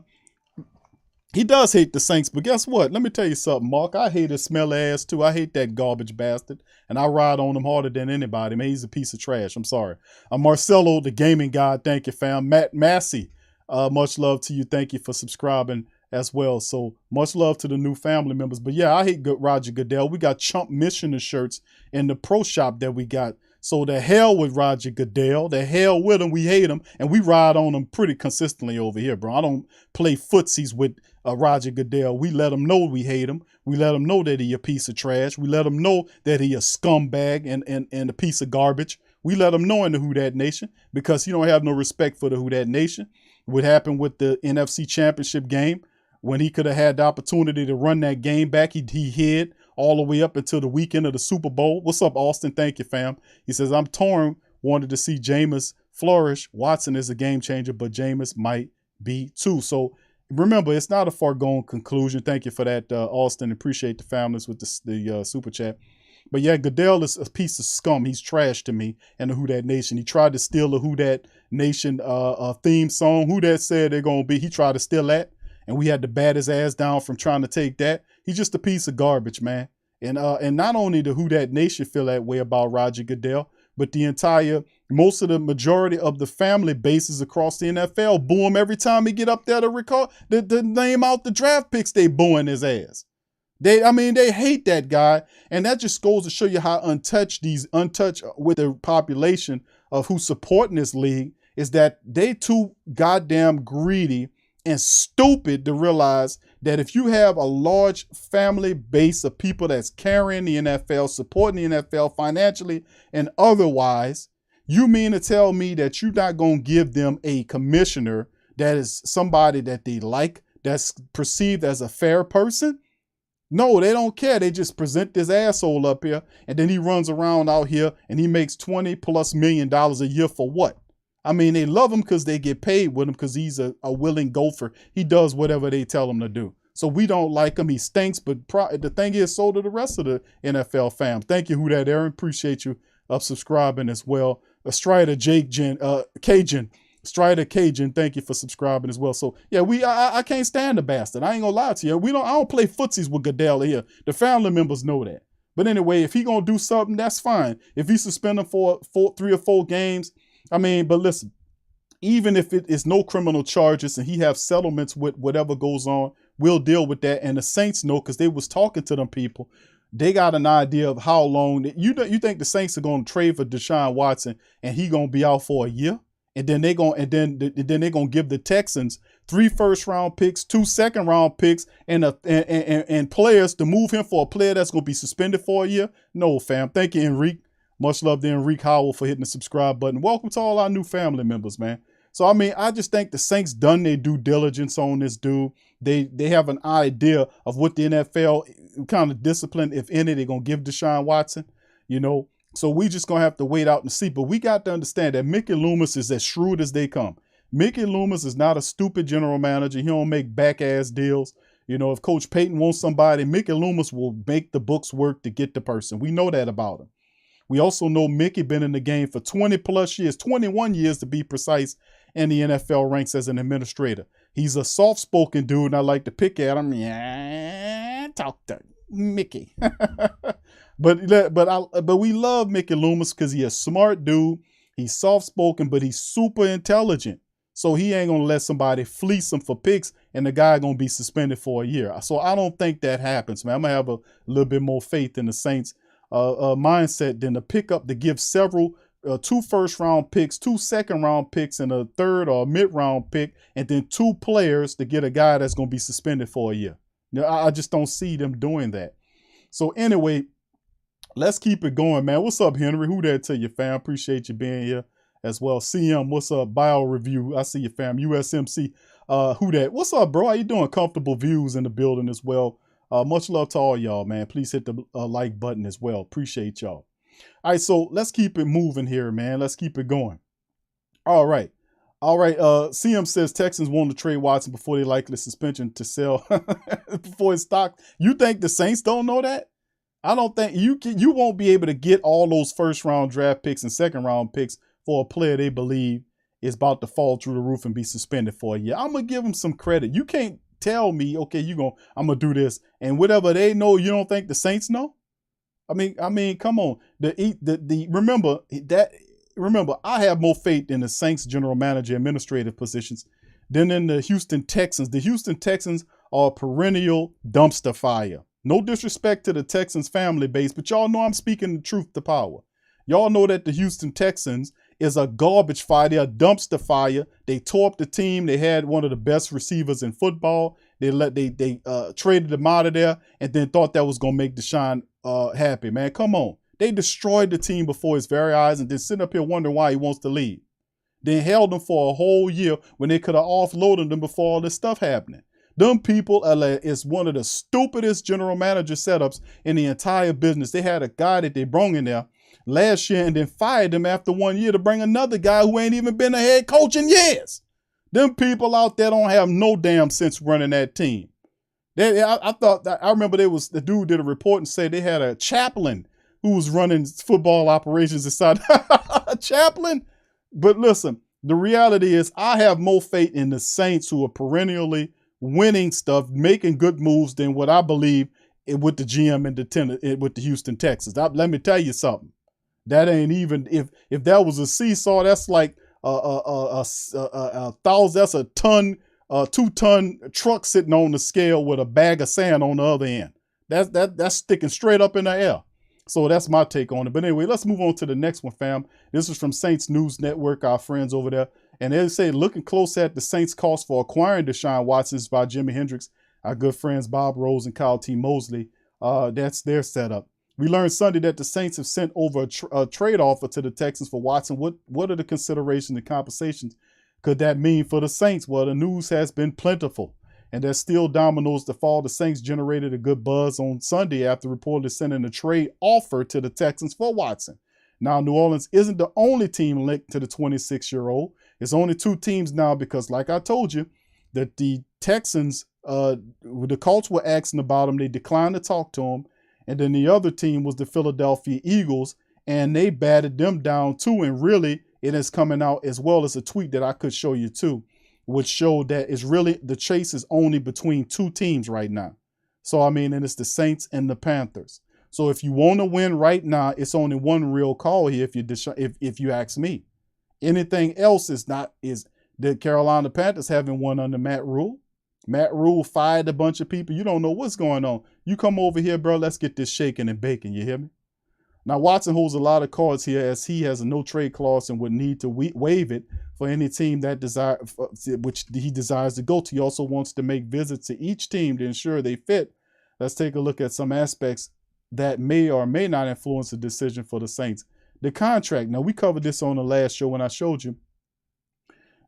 He does hate the Saints, but guess what? Let me tell you something, Mark. I hate his smelly ass too. I hate that garbage bastard, and I ride on him harder than anybody. Man, he's a piece of trash. I'm sorry. Marcelo, the gaming god, thank you, fam. Matt Massey, much love to you. Thank you for subscribing as well. So much love to the new family members. But yeah, I hate Roger Goodell. We got Chump Missioner shirts in the pro shop that we got. So the hell with Roger Goodell, the hell with him. We hate him, and we ride on him pretty consistently over here, bro. I don't play footsies with Roger Goodell. We let him know we hate him. We let him know that he a piece of trash. We let him know that he a scumbag and a piece of garbage. We let him know in the Who Dat Nation because he don't have no respect for the Who Dat Nation. What happened with the NFC Championship game when he could have had the opportunity to run that game back, he hid all the way up until the weekend of the Super Bowl. What's up, Austin? Thank you, fam. He says, I'm torn. Wanted to see Jameis flourish. Watson is a game changer, but Jameis might be too. So remember, it's not a foregone conclusion. Thank you for that, Austin. Appreciate the families with the super chat. But yeah, Goodell is a piece of scum. He's trash to me and the Who Dat Nation. He tried to steal the Who Dat Nation theme song. Who Dat said they're going to be. He tried to steal that, and we had to bat his ass down from trying to take that. He's just a piece of garbage, man. And not only the Who Dat Nation feel that way about Roger Goodell, but most of the majority of the family bases across the NFL boo him every time he get up there to record the name out the draft picks. They booing his ass. They hate that guy, and that just goes to show you how untouched with the population of who's supporting this league is that they too goddamn greedy and stupid to realize that if you have a large family base of people that's carrying the NFL, supporting the NFL financially and otherwise, you mean to tell me that you're not going to give them a commissioner that is somebody that they like, that's perceived as a fair person? No, they don't care. They just present this asshole up here, and then he runs around out here and he makes $20+ million a year for what? I mean, they love him because they get paid with him because he's a willing gopher. He does whatever they tell him to do. So we don't like him. He stinks, but the thing is, so do the rest of the NFL fam. Thank you, Who Dat Aaron. Appreciate you subscribing as well. Strider Cajun. Strider Cajun, thank you for subscribing as well. So yeah, I can't stand the bastard. I ain't gonna lie to you. I don't play footsies with Goodell here. The family members know that. But anyway, if he gonna do something, that's fine. If he suspend him for 3 or 4 games, but listen, even if it is no criminal charges and he have settlements with whatever goes on, we'll deal with that. And the Saints know because they was talking to them people. They got an idea of how long you think the Saints are gonna trade for Deshaun Watson and he gonna be out for a year. And then they're gonna give the Texans 3 first-round picks, 2 second-round picks, and players to move him for a player that's gonna be suspended for a year. No, fam. Thank you, Enrique. Much love to Enrique Howell for hitting the subscribe button. Welcome to all our new family members, man. So I just think the Saints done their due diligence on this dude. They have an idea of what the NFL kind of discipline, if any, they're gonna give Deshaun Watson. So we just going to have to wait out and see. But we got to understand that Mickey Loomis is as shrewd as they come. Mickey Loomis is not a stupid general manager. He don't make back-ass deals. If Coach Payton wants somebody, Mickey Loomis will make the books work to get the person. We know that about him. We also know Mickey been in the game for 20+ years, 21 years to be precise, in the NFL ranks as an administrator. He's a soft-spoken dude, and I like to pick at him. Yeah, talk to Mickey. But we love Mickey Loomis because he's a smart dude. He's soft-spoken, but he's super intelligent. So he ain't going to let somebody fleece him for picks and the guy going to be suspended for a year. So I don't think that happens, man. I'm going to have a little bit more faith in the Saints mindset than to give several 2 first-round picks, 2 second-round picks, and a 3rd or mid-round pick, and then 2 players to get a guy that's going to be suspended for a year. I just don't see them doing that. So anyway, let's keep it going, man. What's up, Henry? Who that to you, fam? Appreciate you being here as well. CM, what's up? Bio Review, I see you, fam. USMC, who that? What's up, bro? How you doing? Comfortable Views in the building as well. Much love to all y'all, man. Please hit the like button as well. Appreciate y'all. All right, so let's keep it moving here, man. Let's keep it going. All right. All right. CM says Texans want to trade Watson before they likely suspension to sell before his stock. You think the Saints don't know that? I don't think you won't be able to get all those first round draft picks and second round picks for a player they believe is about to fall through the roof and be suspended for a year. I'm gonna give them some credit. You can't tell me, okay, I'm gonna do this, and whatever they know, you don't think the Saints know? I mean, come on. Remember, I have more faith in the Saints general manager administrative positions than in the Houston Texans. The Houston Texans are a perennial dumpster fire. No disrespect to the Texans family base, but y'all know I'm speaking the truth to power. Y'all know that the Houston Texans is a garbage fire. They're a dumpster fire. They tore up the team. They had one of the best receivers in football. They traded him out of there and then thought that was gonna make Deshaun happy. Man, come on. They destroyed the team before his very eyes and then sitting up here wondering why he wants to leave. They held him for a whole year when they could have offloaded him before all this stuff happening. Them people is one of the stupidest general manager setups in the entire business. They had a guy that they brought in there last year and then fired him after 1 year to bring another guy who ain't even been a head coach in years. Them people out there don't have no damn sense running that team. I remember the dude did a report and said they had a chaplain who was running football operations inside. A chaplain? But listen, the reality is I have more faith in the Saints, who are perennially winning stuff, making good moves, than what I believe with the GM and with the Houston Texans. Let me tell you something. That ain't even, if that was a seesaw, that's like that's a 2-ton truck sitting on the scale with a bag of sand on the other end. That's sticking straight up in the air. So that's my take on it. But anyway, let's move on to the next one, fam. This is from Saints News Network, our friends over there. And they say, looking close at the Saints' cost for acquiring Deshaun Watson by Jimi Hendrix, our good friends Bob Rose and Kyle T. Mosley. That's their setup. We learned Sunday that the Saints have sent over a trade offer to the Texans for Watson. What are the considerations and compensations could that mean for the Saints? Well, the news has been plentiful, and there's still dominoes to fall. The Saints generated a good buzz on Sunday after reportedly sending a trade offer to the Texans for Watson. Now, New Orleans isn't the only team linked to the 26-year-old. It's only two teams now because, like I told you, that the Texans, the Colts were asking about him. They declined to talk to him. And then the other team was the Philadelphia Eagles, and they batted them down too. And really, it is coming out as well as a tweet that I could show you too, which showed that it's really, the chase is only between two teams right now. So, I mean, and it's the Saints and the Panthers. So if you want to win right now, it's only one real call here if you ask me. Anything else is the Carolina Panthers haven't won under Matt Rule. Matt Rule fired a bunch of people. You don't know what's going on. You come over here, bro. Let's get this shaking and baking. You hear me? Now, Watson holds a lot of cards here as he has a no trade clause and would need to waive it for any team that which he desires to go to. He also wants to make visits to each team to ensure they fit. Let's take a look at some aspects that may or may not influence the decision for the Saints. The contract. Now, we covered this on the last show when I showed you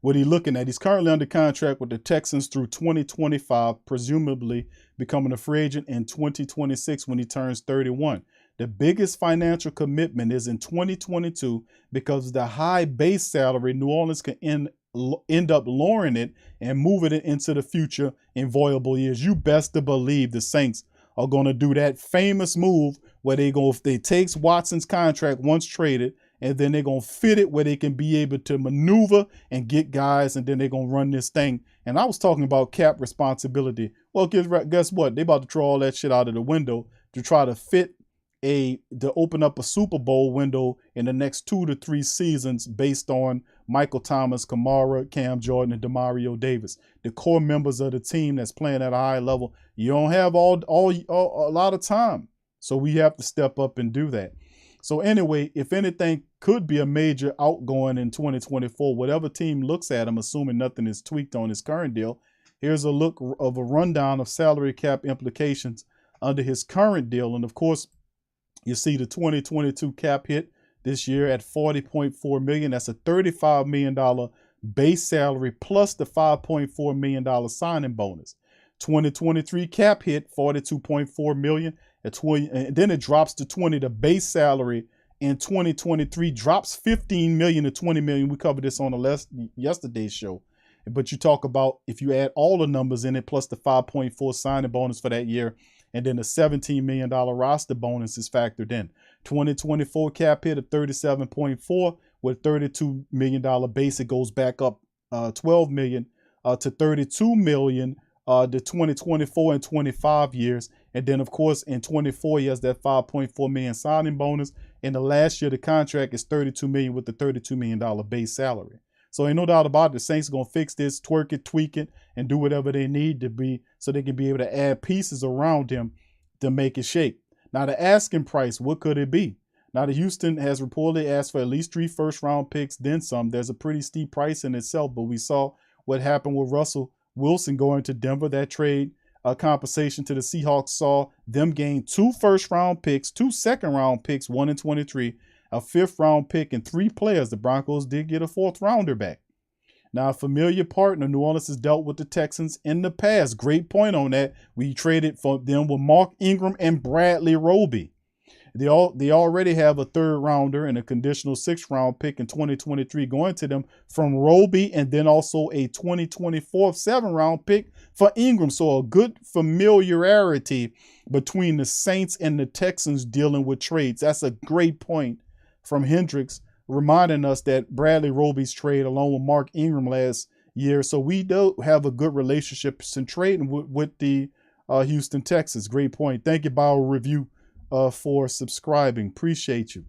what he's looking at. He's currently under contract with the Texans through 2025, presumably becoming a free agent in 2026 when he turns 31. The biggest financial commitment is in 2022 because of the high base salary. New Orleans can end up lowering it and moving it into the future in viable years. You best to believe the Saints are going to do that famous move where they takes Watson's contract once traded, and then they're going to fit it where they can be able to maneuver and get guys, and then they're going to run this thing. And I was talking about cap responsibility. Well, guess what? They about to throw all that shit out of the window to try to fit to open up a Super Bowl window in the next 2 to 3 seasons based on Michael Thomas, Kamara, Cam Jordan, and Demario Davis, the core members of the team that's playing at a high level. You don't have a lot of time, so we have to step up and do that. So anyway, if anything could be a major outgoing in 2024, whatever team looks at him, assuming nothing is tweaked on his current deal, here's a look of a rundown of salary cap implications under his current deal. And of course, you see the 2022 cap hit this year at $40.4 million. That's a $35 million base salary plus the $5.4 million signing bonus. 2023 cap hit $42.4 million. And then it drops to 20, the base salary in 2023 drops 15 million to 20 million. We covered this on yesterday's show. But you talk about if you add all the numbers in it, plus the 5.4 signing bonus for that year, and then the $17 million roster bonus is factored in. 2024 cap hit of 37.4 with $32 million base. It goes back up 12 million to 32 million the 2024 and 25 years. And then, of course, in 24, he has that 5.4 million signing bonus. And the last year, the contract is 32 million with the $32 million base salary. So ain't no doubt about it. The Saints going to fix this, twerk it, tweak it, and do whatever they need to be so they can be able to add pieces around him to make it shake. Now, the asking price, what could it be? Now, the Houston has reportedly asked for at least 3 first-round picks, then some. There's a pretty steep price in itself, but we saw what happened with Russell Wilson going to Denver. That trade compensation to the Seahawks saw them gain 2 first-round picks, 2 second-round picks, 1 in 23, a 5th-round pick, and 3 players. The Broncos did get a 4th-rounder back. Now, a familiar partner, New Orleans has dealt with the Texans in the past. Great point on that. We traded for them with Mark Ingram and Bradley Roby. They already have a 3rd-rounder and a conditional 6th-round pick in 2023 going to them from Roby, and then also a 2024 7th-round pick for Ingram. So a good familiarity between the Saints and the Texans dealing with trades. That's a great point from Hendricks, reminding us that Bradley Roby's trade along with Mark Ingram last year. So we do have a good relationship in trading with the Houston Texans. Great point. Thank you, Bio Review, for subscribing. Appreciate you.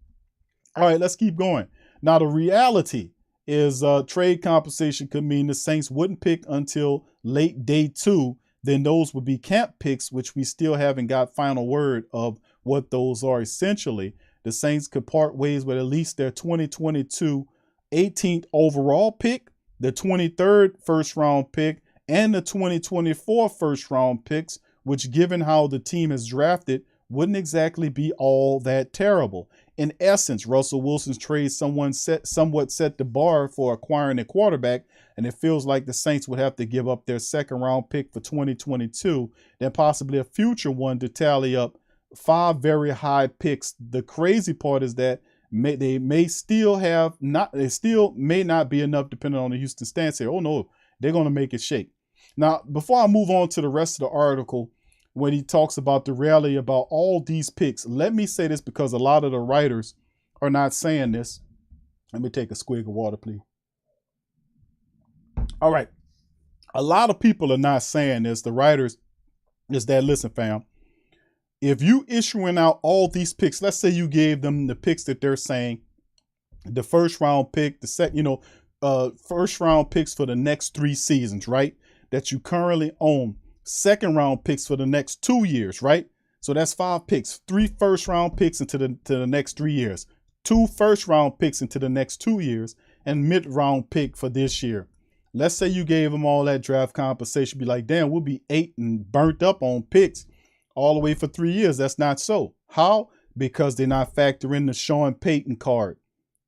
All right, let's keep going. Now, the reality is trade compensation could mean the Saints wouldn't pick until late day 2. Then those would be camp picks, which we still haven't got final word of what those are. Essentially, the Saints could part ways with at least their 2022 18th overall pick, the 23rd first-round pick, and the 2024 first-round picks, which, given how the team has drafted, wouldn't exactly be all that terrible. In essence, Russell Wilson's trade somewhat set the bar for acquiring a quarterback, and it feels like the Saints would have to give up their 2nd-round pick for 2022, then possibly a future one to tally up 5 very high picks. The crazy part is that they still may not be enough depending on the Houston stance here. Oh no, they're going to make it shake. Now, before I move on to the rest of the article, when he talks about the reality about all these picks, let me say this because a lot of the writers are not saying this. Let me take a swig of water, please. All right. A lot of people are not saying this. The writers is that, listen, fam, if you issuing out all these picks, let's say you gave them the picks that they're saying, the 1st-round pick, the first-round picks for the next 3 seasons, right? That you currently own. 2nd-round picks for the next 2 years, right? So that's 5 picks, 3 first-round picks into the next 3 years, 2 first-round picks into the next 2 years, and mid-round pick for this year. Let's say you gave them all that draft compensation. Be like, damn, we'll be 8 and burnt up on picks all the way for 3 years. That's not so. How? Because they're not factoring the Sean Payton card.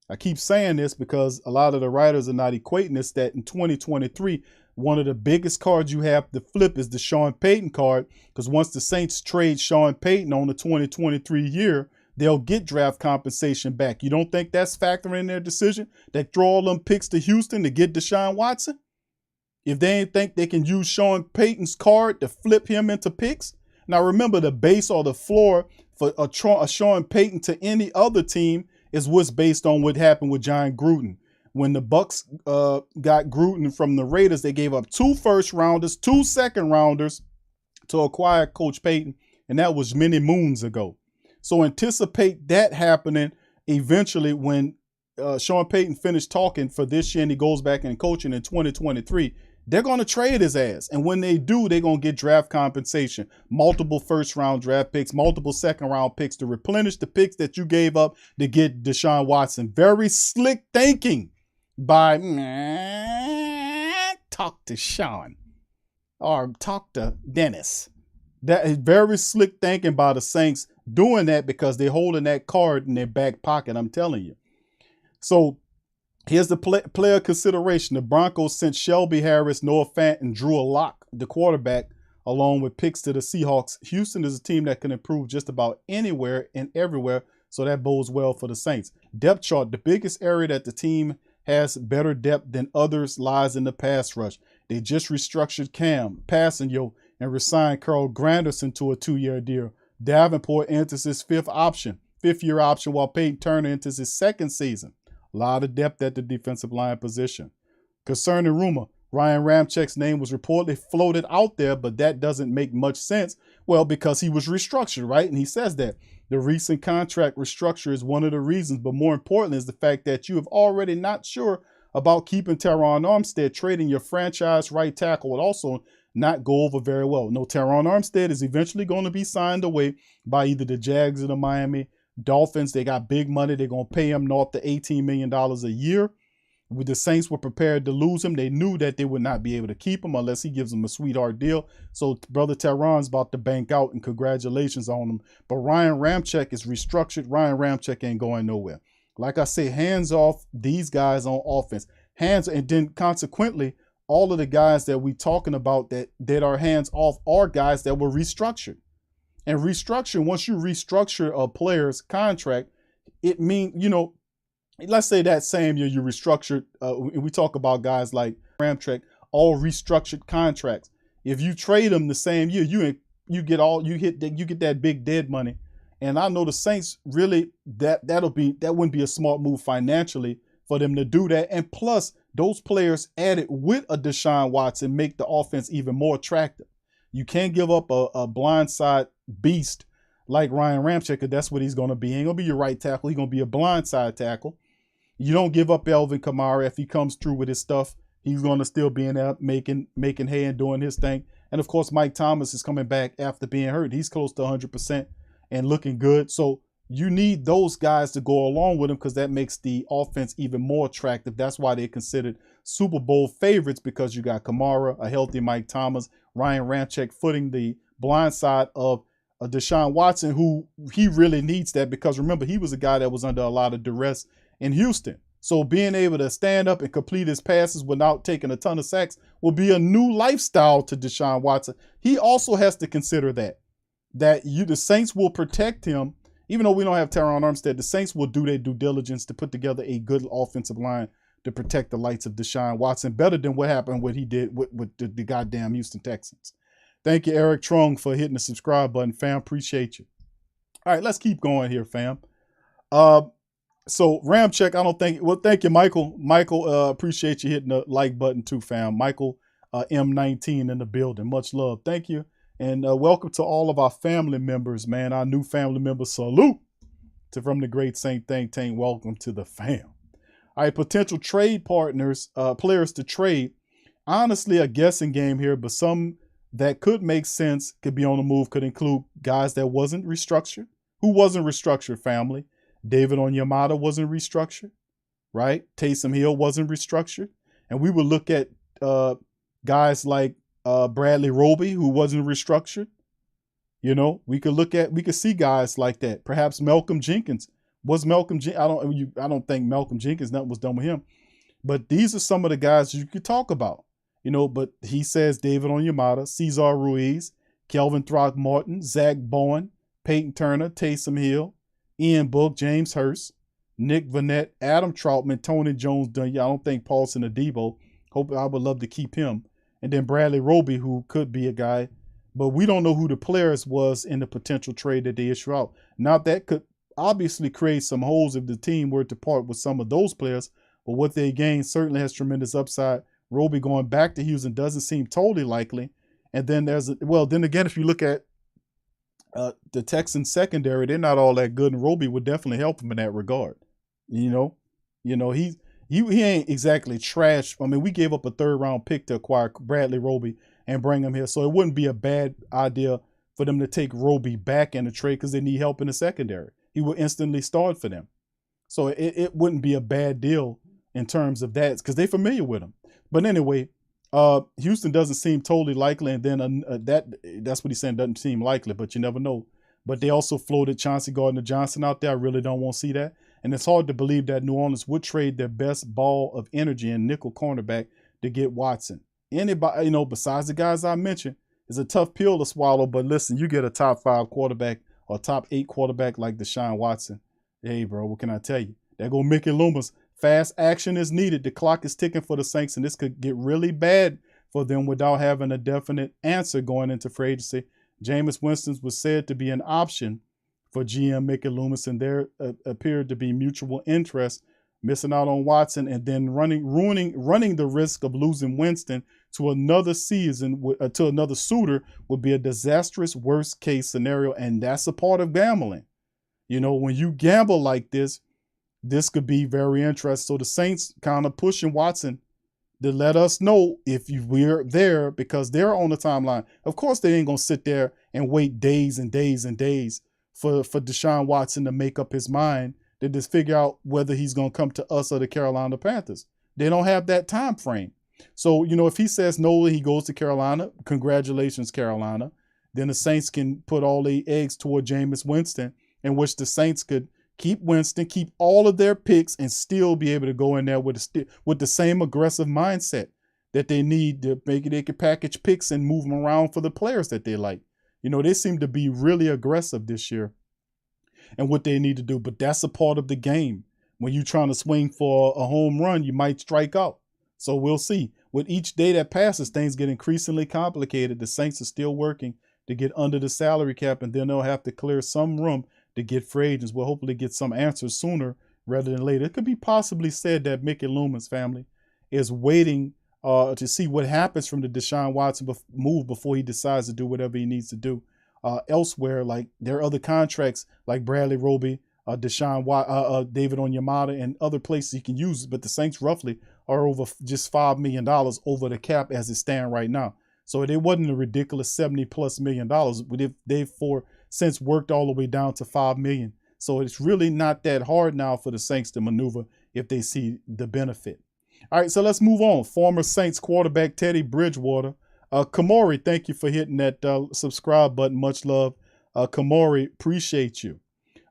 I keep saying this because a lot of the writers are not equating this, that in 2023, one of the biggest cards you have to flip is the Sean Payton card, because once the Saints trade Sean Payton on the 2023 year, they'll get draft compensation back. You don't think that's factoring in their decision? They throw all them picks to Houston to get Deshaun Watson? If they ain't think they can use Sean Payton's card to flip him into picks? Now, remember, the base or the floor for a Sean Payton to any other team is what's based on what happened with John Gruden. When the Bucks got Gruden from the Raiders, they gave up 2 first-rounders, 2 second-rounders to acquire Coach Payton, and that was many moons ago. So anticipate that happening eventually when Sean Payton finished talking for this year and he goes back and coaching in 2023. They're going to trade his ass. And when they do, they're going to get draft compensation, multiple 1st-round draft picks, multiple 2nd-round picks to replenish the picks that you gave up to get Deshaun Watson. Very slick thinking by talk to Sean or talk to Dennis. That is very slick thinking by the Saints doing that because they're holding that card in their back pocket, I'm telling you. So here's the player consideration. The Broncos sent Shelby Harris, Noah Fant, and Drew Lock, the quarterback, along with picks to the Seahawks. Houston is a team that can improve just about anywhere and everywhere, So that bodes well for the Saints. Depth chart, the biggest area that the team has better depth than others lies in the pass rush. They just restructured Cam Passanio and resigned Carl Granderson to a 2-year deal. Davenport enters his fifth-year option, while Peyton Turner enters his second season. A lot of depth at the defensive line position. Concerning rumor, Ryan Ramczak's name was reportedly floated out there, but that doesn't make much sense. Well, because he was restructured, right? And he says that. The recent contract restructure is one of the reasons, but more importantly is the fact that you have already not sure about keeping Teron Armstead. Trading your franchise right tackle would also not go over very well. No, Teron Armstead is eventually going to be signed away by either the Jags or the Miami Dolphins. They got big money. They're going to pay him north of $18 million a year. The Saints were prepared to lose him. They knew that they would not be able to keep him unless he gives them a sweetheart deal. So brother Teron's about to bank out, and congratulations on him. But Ryan Ramczyk is restructured. Ryan Ramczyk ain't going nowhere. Like I say, hands off these guys on offense. And then consequently, all of the guys that we talking about that are hands off are guys that were restructured. And restructuring, once you restructure a player's contract, it means, let's say that same year you restructured, we talk about guys like Ramczyk, all restructured contracts. If you trade them the same year, you get that big dead money. And I know the Saints really, that wouldn't be a smart move financially for them to do that. And plus, those players added with a Deshaun Watson make the offense even more attractive. You can't give up a blindside beast like Ryan Ramczyk, because that's what he's going to be. He ain't going to be your right tackle. He's going to be a blindside tackle. You don't give up Alvin Kamara. If he comes through with his stuff, he's going to still be in there making hay and doing his thing. And of course, Mike Thomas is coming back after being hurt. He's close to 100% and looking good. So you need those guys to go along with him, because that makes the offense even more attractive. That's why they're considered Super Bowl favorites, because you got Kamara, a healthy Mike Thomas, Ryan Ramczyk footing the blind side of Deshaun Watson, who he really needs that, because remember, he was a guy that was under a lot of duress in Houston. So being able to stand up and complete his passes without taking a ton of sacks will be a new lifestyle to Deshaun Watson. He also has to consider that the Saints will protect him. Even though we don't have Teron Armstead, the Saints will do their due diligence to put together a good offensive line to protect the lights of Deshaun Watson, better than what he did with the goddamn Houston Texans. Thank you, Eric Trong, for hitting the subscribe button, fam. Appreciate you. All right, let's keep going here, fam. So Ramczyk, thank you, Michael. Michael, appreciate you hitting the like button too, fam. Michael M19 in the building. Much love. Thank you. And welcome to all of our family members, man. Our new family members, salute from the Great Saint Think Tank. Welcome to the fam. All right, potential trade partners, players to trade. Honestly, a guessing game here, but some that could make sense, could be on the move, could include guys that wasn't restructured. Who wasn't restructured, family? David Onyemata wasn't restructured, right? Taysom Hill wasn't restructured. And we would look at guys like Bradley Roby, who wasn't restructured. We could see guys like that. Perhaps Malcolm Jenkins. I don't think Malcolm Jenkins, nothing was done with him. But these are some of the guys you could talk about. But he says David Onyemata, Cesar Ruiz, Kelvin Throckmorton, Zach Bowen, Peyton Turner, Taysom Hill, Ian Book, James Hurst, Nick Vanette, Adam Troutman, Tony Jones. I don't think Paulson Adebo. I would love to keep him. And then Bradley Roby, who could be a guy. But we don't know who the players was in the potential trade that they issue out. Now, that could obviously create some holes if the team were to part with some of those players. But what they gain certainly has tremendous upside. Roby going back to Houston doesn't seem totally likely. And then then again, if you look at the Texans secondary, they're not all that good, and Roby would definitely help him in that regard. He ain't exactly trash. I mean, we gave up a 3rd-round pick to acquire Bradley Roby and bring him here, so it wouldn't be a bad idea for them to take Roby back in the trade, because they need help in the secondary. He will instantly start for them, so it wouldn't be a bad deal in terms of that, because they're familiar with him. But anyway, Houston doesn't seem totally likely, and then that's what he's saying, doesn't seem likely, but you never know. But they also floated Chauncey Gardner-Johnson out there. I really don't want to see that. And it's hard to believe that New Orleans would trade their best ball of energy and nickel cornerback to get Watson. Anybody, besides the guys I mentioned, is a tough pill to swallow. But listen, you get a top 5 quarterback or top 8 quarterback like Deshaun Watson. Hey, bro, what can I tell you? There go Mickey Loomis. Fast action is needed. The clock is ticking for the Saints, and this could get really bad for them without having a definite answer going into free agency. Jameis Winston was said to be an option for GM Mickey Loomis, and there appeared to be mutual interest. Missing out on Watson and then running the risk of losing Winston to another season, to another suitor, would be a disastrous worst case scenario, and that's a part of gambling. You know, when you gamble like this could be very interesting. So the Saints kind of pushing Watson to let us know if we're there, because they're on the timeline. Of course, they ain't gonna sit there and wait days and days and days for Deshaun Watson to make up his mind to just figure out whether he's going to come to us or the Carolina Panthers. They don't have that time frame. So, you know, if he says no, he goes to Carolina, congratulations, Carolina. Then the Saints can put all the eggs toward Jameis Winston, in which the Saints could keep Winston, keep all of their picks, and still be able to go in there with the same aggressive mindset that they need to make it. They can package picks and move them around for the players that they like. You know, they seem to be really aggressive this year and what they need to do. But that's a part of the game. When you're trying to swing for a home run, you might strike out. So we'll see. With each day that passes, things get increasingly complicated. The Saints are still working to get under the salary cap, and then they'll have to clear some room to get free agents. We'll hopefully get some answers sooner rather than later. It could be possibly said that Mickey Loomis family is waiting to see what happens from the Deshaun Watson move before he decides to do whatever he needs to do. Elsewhere, like there are other contracts like Bradley Roby, David Onyemata, and other places he can use, but the Saints roughly are over just $5 million over the cap as it stands right now. So it wasn't a ridiculous $70+ million, but they've since worked all the way down to $5 million. So it's really not that hard now for the Saints to maneuver if they see the benefit. All right, so let's move on. Former Saints quarterback Teddy Bridgewater. Kamori, thank you for hitting that subscribe button. Much love. Kamori, appreciate you.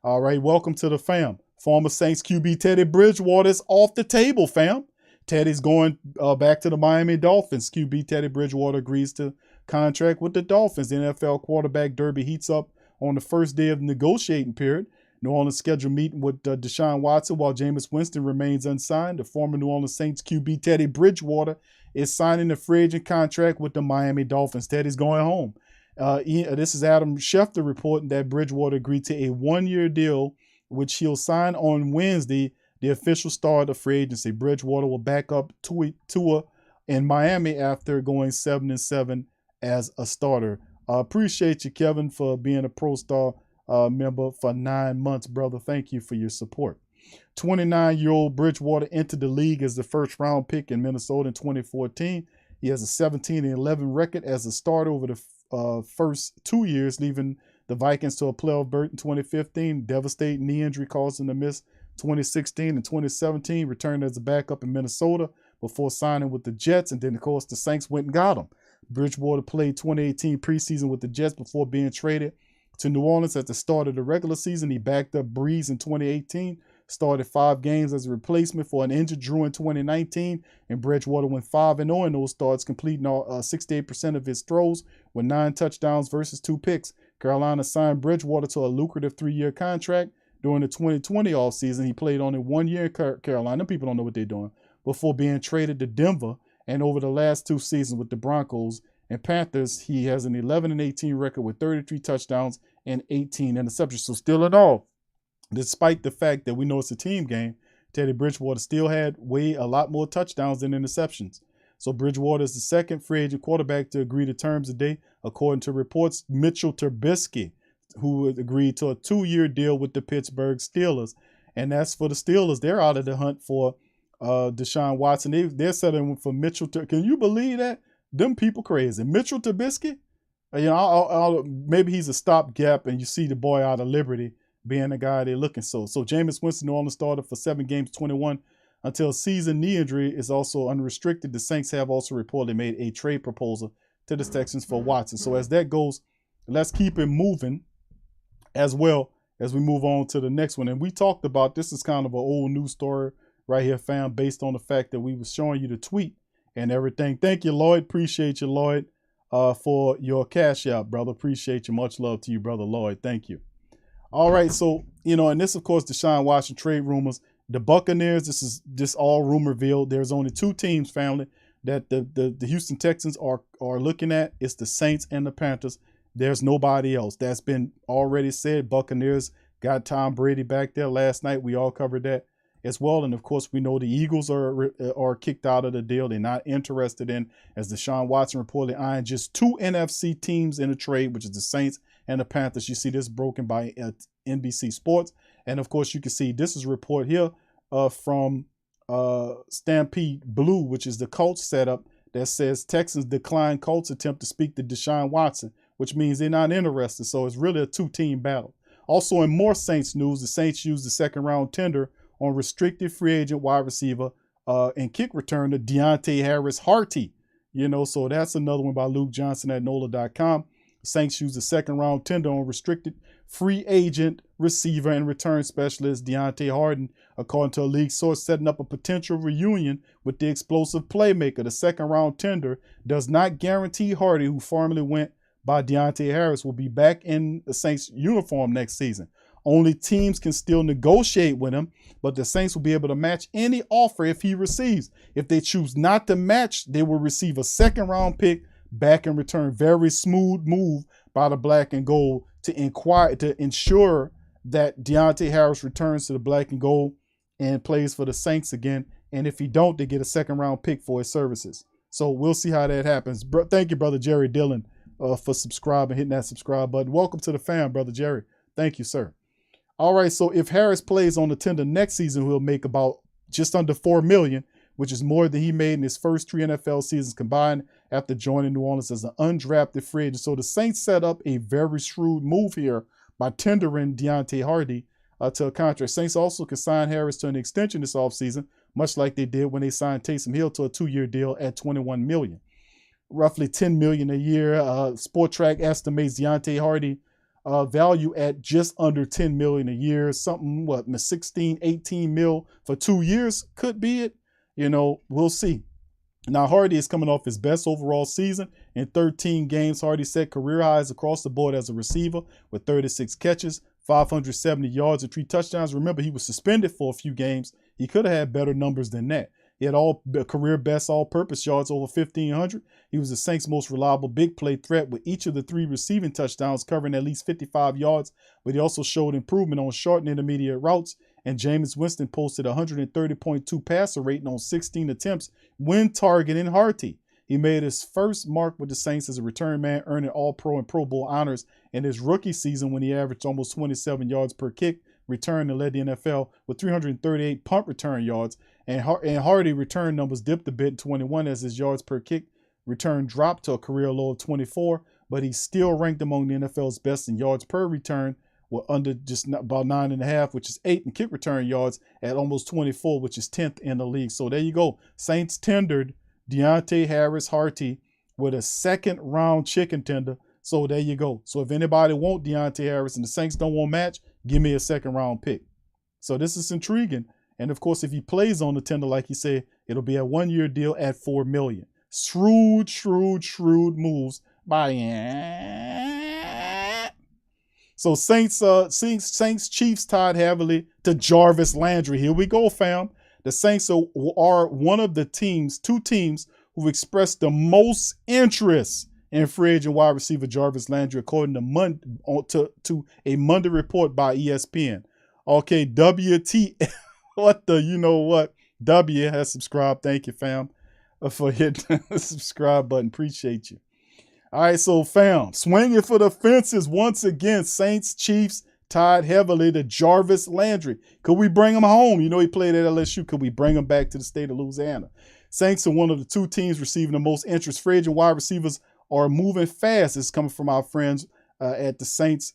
All right, welcome to the fam. Former Saints QB Teddy Bridgewater is off the table, fam. Teddy's going back to the Miami Dolphins. QB Teddy Bridgewater agrees to contract with the Dolphins. The NFL quarterback derby heats up on the first day of the negotiating period. New Orleans scheduled meeting with Deshaun Watson while Jameis Winston remains unsigned. The former New Orleans Saints QB Teddy Bridgewater is signing a free agent contract with the Miami Dolphins. Teddy's going home. This is Adam Schefter reporting that Bridgewater agreed to a one-year deal, which he'll sign on Wednesday, the official start of free agency. Bridgewater will back up Tua in Miami after going 7-7 as a starter. Appreciate you, Kevin, for being a Pro Star member for 9 months, brother. Thank you for your support. 29-year-old Bridgewater entered the league as the first-round pick in Minnesota in 2014. He has a 17-11 record as a starter over the first 2 years, leaving the Vikings to a playoff berth in 2015. Devastating knee injury caused him to miss 2016 and 2017. Returned as a backup in Minnesota before signing with the Jets, and then, of course, the Saints went and got him. Bridgewater played 2018 preseason with the Jets before being traded to New Orleans at the start of the regular season. He backed up Breeze in 2018, started 5 games as a replacement for an injured Drew in 2019, and Bridgewater went 5-0 in those starts, completing 68% of his throws with 9 touchdowns versus 2 picks. Carolina signed Bridgewater to a lucrative 3-year contract. During the 2020 offseason, he played only 1 year in Carolina. People don't know what they're doing. Before being traded to Denver, and over the last 2 seasons with the Broncos and Panthers, he has an 11-18 record with 33 touchdowns and 18 interceptions. So still in all, despite the fact that we know it's a team game, Teddy Bridgewater still had a lot more touchdowns than interceptions. So Bridgewater is the second free agent quarterback to agree to terms today, according to reports. Mitchell Trubisky, who agreed to a 2-year deal with the Pittsburgh Steelers. And that's for the Steelers. They're out of the hunt for Deshaun Watson. They're settling for Mitchell. Can you believe that? Them people crazy. Mitchell Trubisky, you know, maybe he's a stopgap, and you see the boy out of Liberty being the guy they're looking. So Jameis Winston, New Orleans started for 7 games, 21 until season knee injury is also unrestricted. The Saints have also reportedly made a trade proposal to the Texans for Watson. So as that goes, let's keep it moving as well as we move on to the next one. And we talked about, this is kind of an old news story right here, fam, based on the fact that we was showing you the tweet and everything. Thank you, Lloyd. Appreciate you, Lloyd, for your cash out, brother. Appreciate you. Much love to you, brother Lloyd. Thank you. All right, so And this, of course, Deshaun Watson trade rumors. The Buccaneers, this is just all rumorville. There's only two teams, family, that the Houston Texans are looking at. It's the Saints and the Panthers. There's nobody else. That's been already said. Buccaneers got Tom Brady back there last night. We all covered that as well. And, of course, we know the Eagles are kicked out of the deal. They're not interested in, as Deshaun Watson reportedly eyeing just two NFC teams in a trade, which is the Saints and the Panthers. You see this broken by NBC Sports. And, of course, you can see this is a report here from Stampede Blue, which is the Colts setup, that says Texans decline Colts attempt to speak to Deshaun Watson, which means they're not interested. So it's really a two-team battle. Also, in more Saints news, the Saints used the second-round tender on restricted free agent wide receiver and kick returner Deonte Harris Harty. So that's another one by Luke Johnson at NOLA.com. Saints used the second-round tender on restricted free agent receiver and return specialist Deonte Harden, according to a league source, setting up a potential reunion with the explosive playmaker. The second-round tender does not guarantee Hardy, who formerly went by Deonte Harris, will be back in the Saints uniform next season. Only teams can still negotiate with him, but the Saints will be able to match any offer if he receives. If they choose not to match, they will receive a second-round pick back in return. Very smooth move by the black and gold to ensure that Deonte Harris returns to the black and gold and plays for the Saints again. And if he don't, they get a second-round pick for his services. So we'll see how that happens. Thank you, Brother Jerry Dillon, for subscribing, hitting that subscribe button. Welcome to the fam, Brother Jerry. Thank you, sir. All right, so if Harris plays on the tender next season, he'll make about just under $4 million, which is more than he made in his first 3 NFL seasons combined after joining New Orleans as an undrafted free agent. So the Saints set up a very shrewd move here by tendering Deonte Hardy to a contract. Saints also could sign Harris to an extension this offseason, much like they did when they signed Taysom Hill to a 2-year deal at $21 million. Roughly $10 million a year. Sport Track estimates Deonte Hardy value at just under $10 million a year. Something, 16, 18 mil for 2 years could be it. We'll see. Now, Hardy is coming off his best overall season. In 13 games, Hardy set career highs across the board as a receiver with 36 catches, 570 yards, and 3 touchdowns. Remember, he was suspended for a few games. He could have had better numbers than that. He had career best all-purpose yards over 1,500. He was the Saints' most reliable big play threat with each of the 3 receiving touchdowns covering at least 55 yards, but he also showed improvement on short and intermediate routes. And Jameis Winston posted 130.2 passer rating on 16 attempts when targeting Harty. He made his first mark with the Saints as a return man, earning All-Pro and Pro Bowl honors in his rookie season when he averaged almost 27 yards per kick return and led the NFL with 338 punt return yards. And Hardy return numbers dipped a bit in 21 as his yards per kick return dropped to a career low of 24, but he still ranked among the NFL's best in yards per return, with under just about 9.5, which is 8 in kick return yards at almost 24, which is 10th in the league. So there you go. Saints tendered Deonte Harris Harty with a second-round chicken tender. So there you go. So if anybody want Deonte Harris and the Saints don't want match, give me a second-round pick. So this is intriguing. And, of course, if he plays on the tender, like he said, it'll be a 1-year deal at $4 million. Shrewd moves by So Saints Chiefs tied heavily to Jarvis Landry. Here we go, fam. The Saints are one of the two teams who've expressed the most interest in free agent wide receiver Jarvis Landry, according to a Monday report by ESPN. Okay, WT, W has subscribed. Thank you, fam, for hitting the subscribe button. Appreciate you. All right, so fam, swinging for the fences once again. Saints Chiefs tied heavily to Jarvis Landry. Could we bring him home? He played at LSU. Could we bring him back to the state of Louisiana? Saints are one of the 2 teams receiving the most interest. Free agent wide receivers are moving fast. It's coming from our friends at the Saints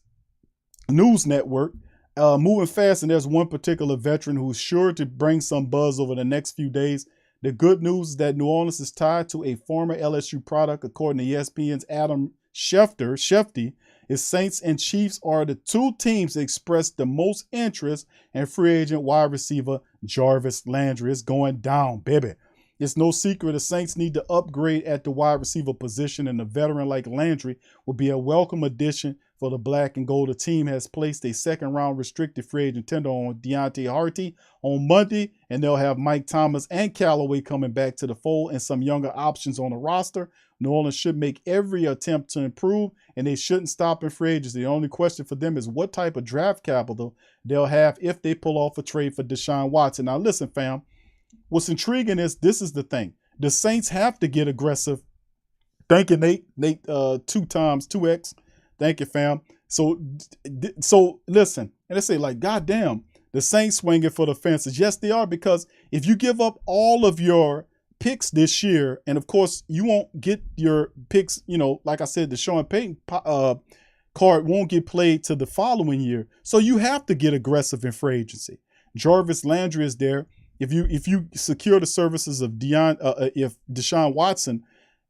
News Network. Moving fast, and there's one particular veteran who's sure to bring some buzz over the next few days. The good news is that New Orleans is tied to a former LSU product, according to ESPN's Adam Schefter. His Saints and Chiefs are the 2 teams that expressed the most interest in free agent wide receiver Jarvis Landry. It's going down, baby. It's no secret the Saints need to upgrade at the wide receiver position, and a veteran like Landry will be a welcome addition for the black and gold. The team has placed a second-round restricted free agent tender on Deonte Harris on Monday, and they'll have Mike Thomas and Callaway coming back to the fold and some younger options on the roster. New Orleans should make every attempt to improve, and they shouldn't stop in free agency. The only question for them is what type of draft capital they'll have if they pull off a trade for Deshaun Watson. Now, listen, fam, what's intriguing is this is the thing. The Saints have to get aggressive. Thank you, Nate. Nate, 2x. Thank you, fam. So listen, and they say, like, goddamn, the Saints swinging for the fences. Yes, they are, because if you give up all of your picks this year, and of course, you won't get your picks, like I said, the Deshaun Payton card won't get played to the following year. So you have to get aggressive in free agency. Jarvis, Landry is there. If you secure the services of Deshaun Watson,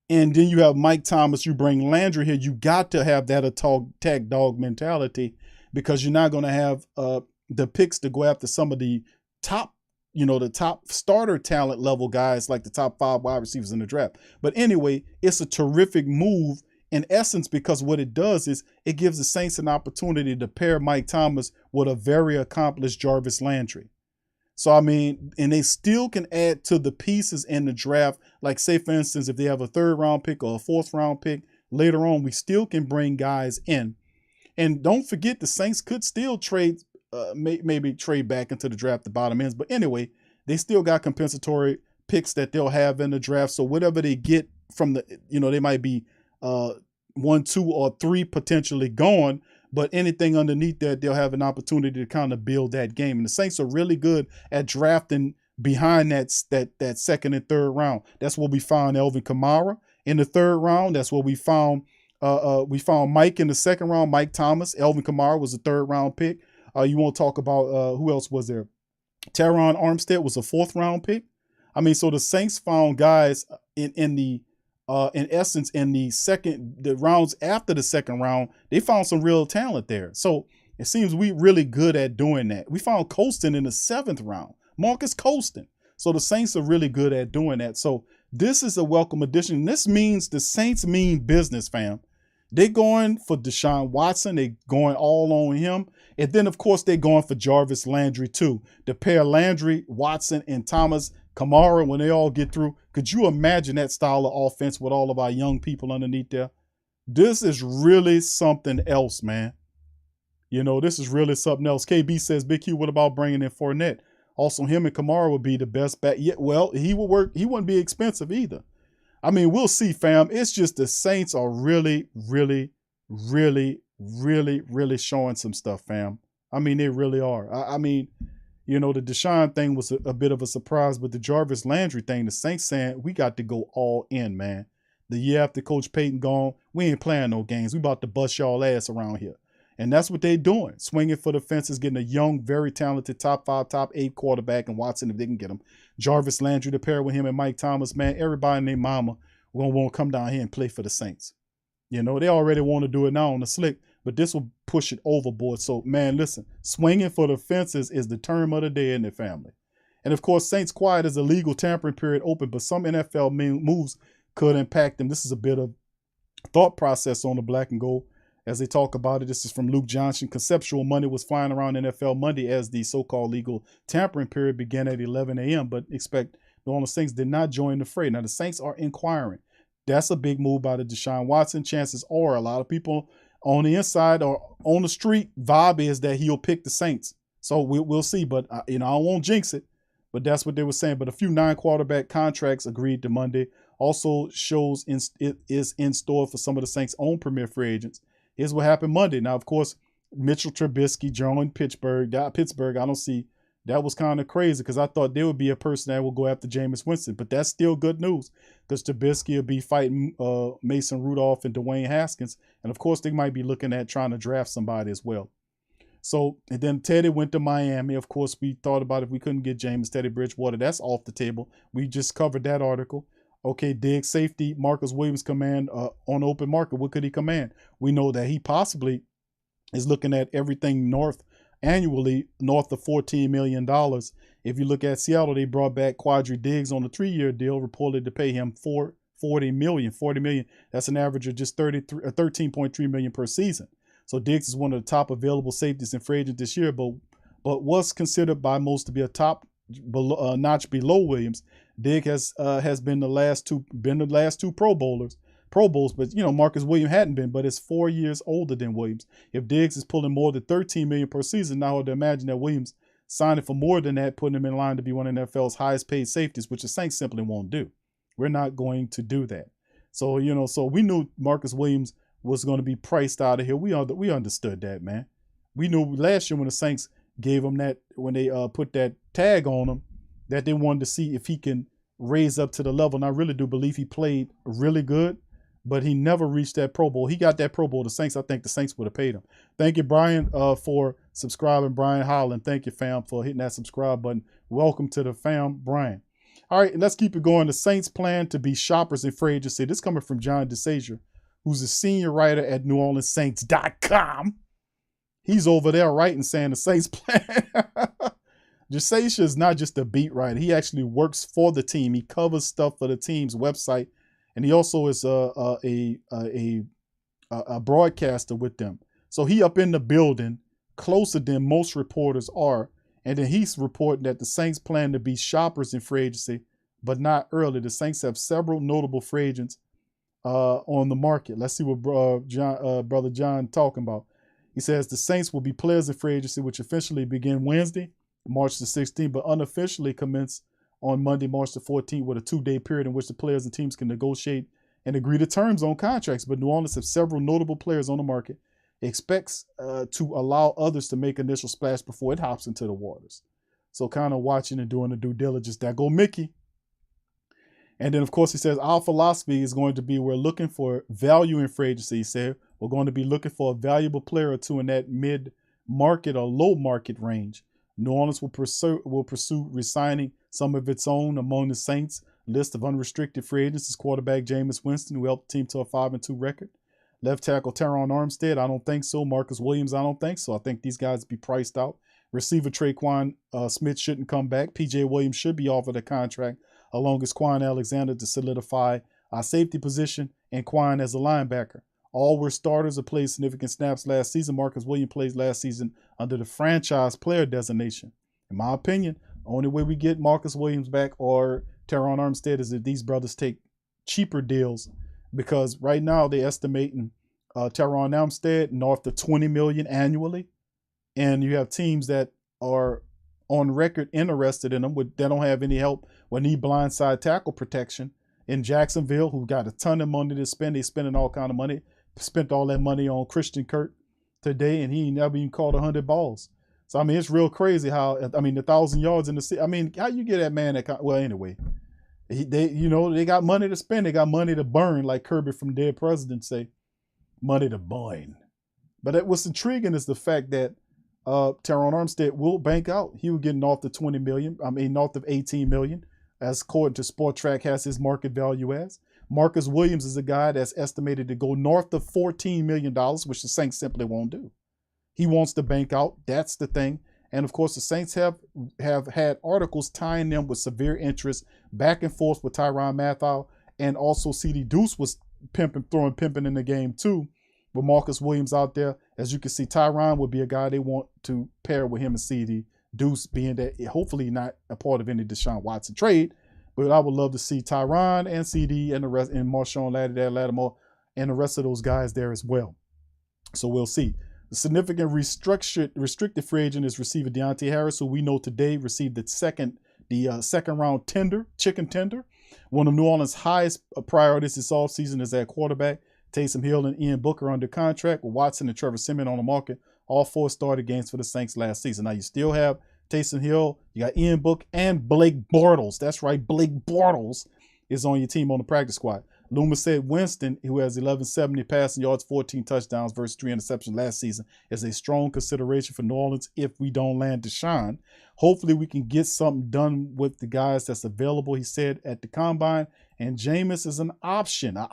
and then you have Mike Thomas, you bring Landry here, you got to have that attack dog mentality, because you're not going to have the picks to go after some of the top, the top starter talent level guys, like the top 5 wide receivers in the draft. But anyway, it's a terrific move in essence, because what it does is it gives the Saints an opportunity to pair Mike Thomas with a very accomplished Jarvis Landry. So, I mean, and they still can add to the pieces in the draft. Like, say, for instance, if they have a 3rd-round pick or a 4th-round pick later on, we still can bring guys in. And don't forget, the Saints could still trade, maybe trade back into the draft the bottom ends. But anyway, they still got compensatory picks that they'll have in the draft. So whatever they get from the, they might be 1, 2, or 3 potentially gone. But anything underneath that, they'll have an opportunity to kind of build that game. And the Saints are really good at drafting behind that 2nd and 3rd round. That's where we found Alvin Kamara in the 3rd round. That's where we found Mike in the 2nd round, Mike Thomas. Alvin Kamara was a 3rd round pick. You want to talk about who else was there? Teron Armstead was a 4th round pick. I mean, so the Saints found guys in essence, in the rounds after the 2nd round, they found some real talent there. So it seems we really good at doing that. We found Colston in the 7th round, Marcus Colston. So the Saints are really good at doing that. So this is a welcome addition. This means the Saints mean business, fam. They're going for Deshaun Watson. They're going all on him. And then, of course, they're going for Jarvis Landry, too. To pair Landry, Watson, and Thomas, Kamara, when they all get through. Could you imagine that style of offense with all of our young people underneath there? This is really something else, man. This is really something else. KB says, Big Q, what about bringing in Fournette? Also, him and Kamara would be the best back. Yeah, well, he would work. He wouldn't be expensive either. I mean, we'll see, fam. It's just the Saints are really, really, really, really, really showing some stuff, fam. I mean, they really are. I mean, the Deshaun thing was a bit of a surprise, but the Jarvis Landry thing, the Saints saying, we got to go all in, man. The year after Coach Payton gone, we ain't playing no games. We about to bust y'all ass around here. And that's what they doing, swinging for the fences, getting a young, very talented top 5, top 8 quarterback, and Watson if they can get him. Jarvis Landry to pair with him and Mike Thomas, man. Everybody and their mama going to want to come down here and play for the Saints. They already want to do it now on the slick, but this will push it overboard. So, man, listen, swinging for the fences is the term of the day in their family. And, of course, Saints quiet as a legal tampering period open, but some NFL moves could impact them. This is a bit of thought process on the black and gold as they talk about it. This is from Luke Johnson. Conceptual money was flying around NFL Monday as the so-called legal tampering period began at 11 a.m., but expect New Orleans Saints did not join the fray. Now, the Saints are inquiring. That's a big move by the Deshaun Watson. Chances are a lot of people on the inside or on the street vibe is that he'll pick the Saints. So we'll see. But, I won't jinx it. But that's what they were saying. But a few 9-quarterback contracts agreed to Monday. Also shows it is in store for some of the Saints' own premier free agents. Here's what happened Monday. Now, of course, Mitchell Trubisky joined Pittsburgh. I don't see. That was kind of crazy because I thought there would be a person that would go after Jameis Winston. But that's still good news because Trubisky will be fighting Mason Rudolph and Dwayne Haskins. And, of course, they might be looking at trying to draft somebody as well. So, and then Teddy went to Miami. Of course, we thought about if we couldn't get Jameis, Teddy Bridgewater. That's off the table. We just covered that article. Okay, Diggs safety, Marcus Williams command on open market. What could he command? We know that he possibly is looking at everything annually north of $14 million. If you look at Seattle, they brought back Quadri Diggs on a 3-year deal, reported to pay him $40 million. That's an average of just $13.3 million per season. So Diggs is one of the top available safeties in free agent this year, but was considered by most to be a top notch below Williams. Diggs has been the last two Pro Bowls, but Marcus Williams hadn't been, but is 4 years older than Williams. If Diggs is pulling more than $13 million per season, now I would imagine that Williams signing for more than that, putting him in line to be one of NFL's highest paid safeties, which the Saints simply won't do. We're not going to do that. So, so we knew Marcus Williams was going to be priced out of here. We understood that, man. We knew last year when the Saints gave him that, when they put that tag on him, that they wanted to see if he can raise up to the level. And I really do believe he played really good, but he never reached that Pro Bowl. He got that Pro Bowl. I think the Saints would have paid him. Thank you, Brian, for subscribing. Brian Holland, thank you, fam, for hitting that subscribe button. Welcome to the fam, Brian. All right, let's keep it going. The Saints plan to be shoppers in free agency. This coming from John DeSager, who's a senior writer at NewOrleansSaints.com. He's over there writing, saying the Saints plan. DeSager is not just a beat writer. He actually works for the team. He covers stuff for the team's website, and he also is a broadcaster with them. So he up in the building, closer than most reporters are. And then he's reporting that the Saints plan to be shoppers in free agency, but not early. The Saints have several notable free agents on the market. Let's see what Brother John talking about. He says the Saints will be players in free agency, which officially begin Wednesday, March the 16th, but unofficially commence on Monday, March the 14th, with a 2-day period in which the players and teams can negotiate and agree to terms on contracts. But New Orleans have several notable players on the market. Expects to allow others to make initial splash before it hops into the waters. So kind of watching and doing the due diligence. There go Mickey. And then, of course, he says our philosophy is going to be we're looking for value in free agency. He said we're going to be looking for a valuable player or two in that mid-market or low-market range. New Orleans will pursue resigning some of its own among the Saints. List of unrestricted free agents is quarterback Jameis Winston, who helped the team to a 5-2 record. Left tackle Teron Armstead, I don't think so. Marcus Williams, I don't think so. I think these guys be priced out. Receiver Traquan Smith shouldn't come back. P.J. Williams should be offered a contract, along with Quan Alexander to solidify our safety position and Quan as a linebacker. All were starters or played significant snaps last season. Marcus Williams plays last season under the franchise player designation. In my opinion, the only way we get Marcus Williams back or Teron Armstead is if these brothers take cheaper deals, because right now they're estimating Teron Armstead north of $20 million annually. And you have teams that are on record interested in them, they don't have any help or need blindside tackle protection. In Jacksonville, who got a ton of money to spend, they spending all kind of money, spent all that money on Christian Kirk today, and he never even caught 100 balls. So, I mean, it's real crazy how, 1,000 yards in the city. I mean, how you get that man that, well, anyway, they got money to spend. They got money to burn, like Kirby from Dead Presidents say, money to burn. But what's intriguing is the fact that Teron Armstead will bank out. He will get north of $20 million. North of $18 million, as according to Sport Track has his market value as. Marcus Williams is a guy that's estimated to go north of $14 million, which the Saints simply won't do. He wants to bank out. That's the thing. And of course, the Saints have had articles tying them with severe interest back and forth with Tyrann Mathieu, and also CD Deuce was throwing pimping in the game too, with Marcus Williams out there. As you can see, Tyrann would be a guy they want to pair with him and CD Deuce, being that hopefully not a part of any Deshaun Watson trade. But I would love to see Tyrann and CD and the rest, and Marshawn Lattimore and the rest of those guys there as well. So we'll see. The significant restricted free agent is receiver Deonte Harris, who we know today received the second round chicken tender. One of New Orleans' highest priorities this offseason is at quarterback. Taysom Hill and Ian Booker under contract, with Watson and Trevor Siemian on the market. All 4 started games for the Saints last season. Now you still have Taysom Hill, you got Ian Book, and Blake Bortles. That's right, Blake Bortles is on your team on the practice squad. Loomis said Winston, who has 1,170 passing yards, 14 touchdowns versus 3 interceptions last season, is a strong consideration for New Orleans if we don't land Deshaun. Hopefully we can get something done with the guys that's available, he said at the combine. And Jameis is an option. Not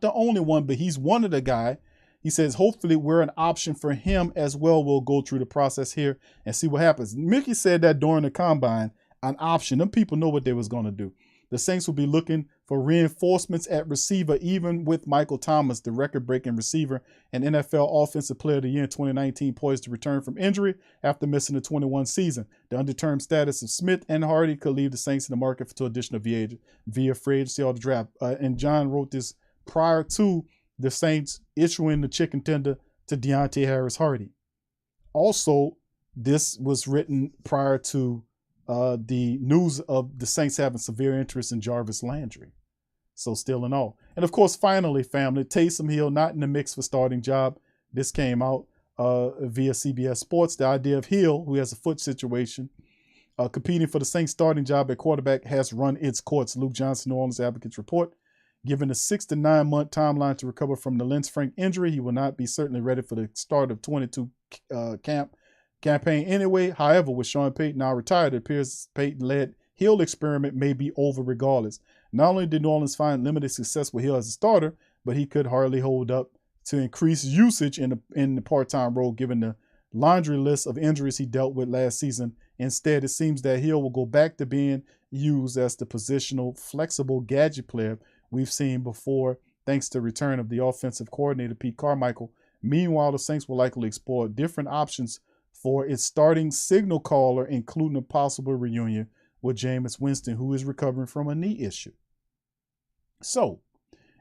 the only one, but he's one of the guy. He says, hopefully we're an option for him as well. We'll go through the process here and see what happens. Mickey said that during the combine, an option. Them people know what they was going to do. The Saints will be looking for reinforcements at receiver, even with Michael Thomas, the record-breaking receiver and NFL Offensive Player of the Year in 2019, poised to return from injury after missing the 21 season. The undetermined status of Smith and Hardy could leave the Saints in the market for additional via free agency or the draft. And John wrote this prior to the Saints issuing the chicken tender to Deonte Harris Hardy. Also, this was written prior to the news of the Saints having severe interest in Jarvis Landry. So still in all. And of course, finally, family, Taysom Hill not in the mix for starting job. This came out via CBS Sports. The idea of Hill, who has a foot situation, competing for the Saints starting job at quarterback has run its course. Luke Johnson, New Orleans Advocates report. Given a 6 to 9 month timeline to recover from the Lance Frank injury, he will not be certainly ready for the start of 22 campaign anyway. However, with Sean Payton now retired, it appears Payton-led Hill experiment may be over regardless. Not only did New Orleans find limited success with Hill as a starter, but he could hardly hold up to increase usage in the part-time role given the laundry list of injuries he dealt with last season. Instead, it seems that Hill will go back to being used as the positional, flexible gadget player we've seen before, thanks to the return of the offensive coordinator, Pete Carmichael. Meanwhile, the Saints will likely explore different options for its starting signal caller, including a possible reunion with Jameis Winston, who is recovering from a knee issue. So,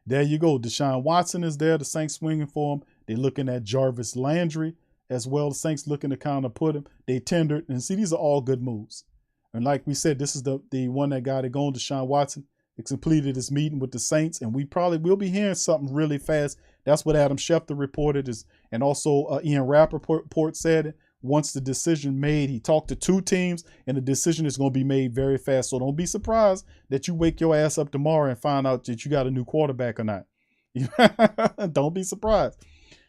there you go. Deshaun Watson is there. The Saints swinging for him. They're looking at Jarvis Landry as well. The Saints looking to kind of put him. They tendered. And see, these are all good moves. And like we said, this is the one that got it going, Deshaun Watson. It completed his meeting with the Saints, and we probably will be hearing something really fast. That's what Adam Schefter reported, and also Ian Rappaport said it. Once the decision made, he talked to 2 teams, and the decision is going to be made very fast. So don't be surprised that you wake your ass up tomorrow and find out that you got a new quarterback or not. Don't be surprised.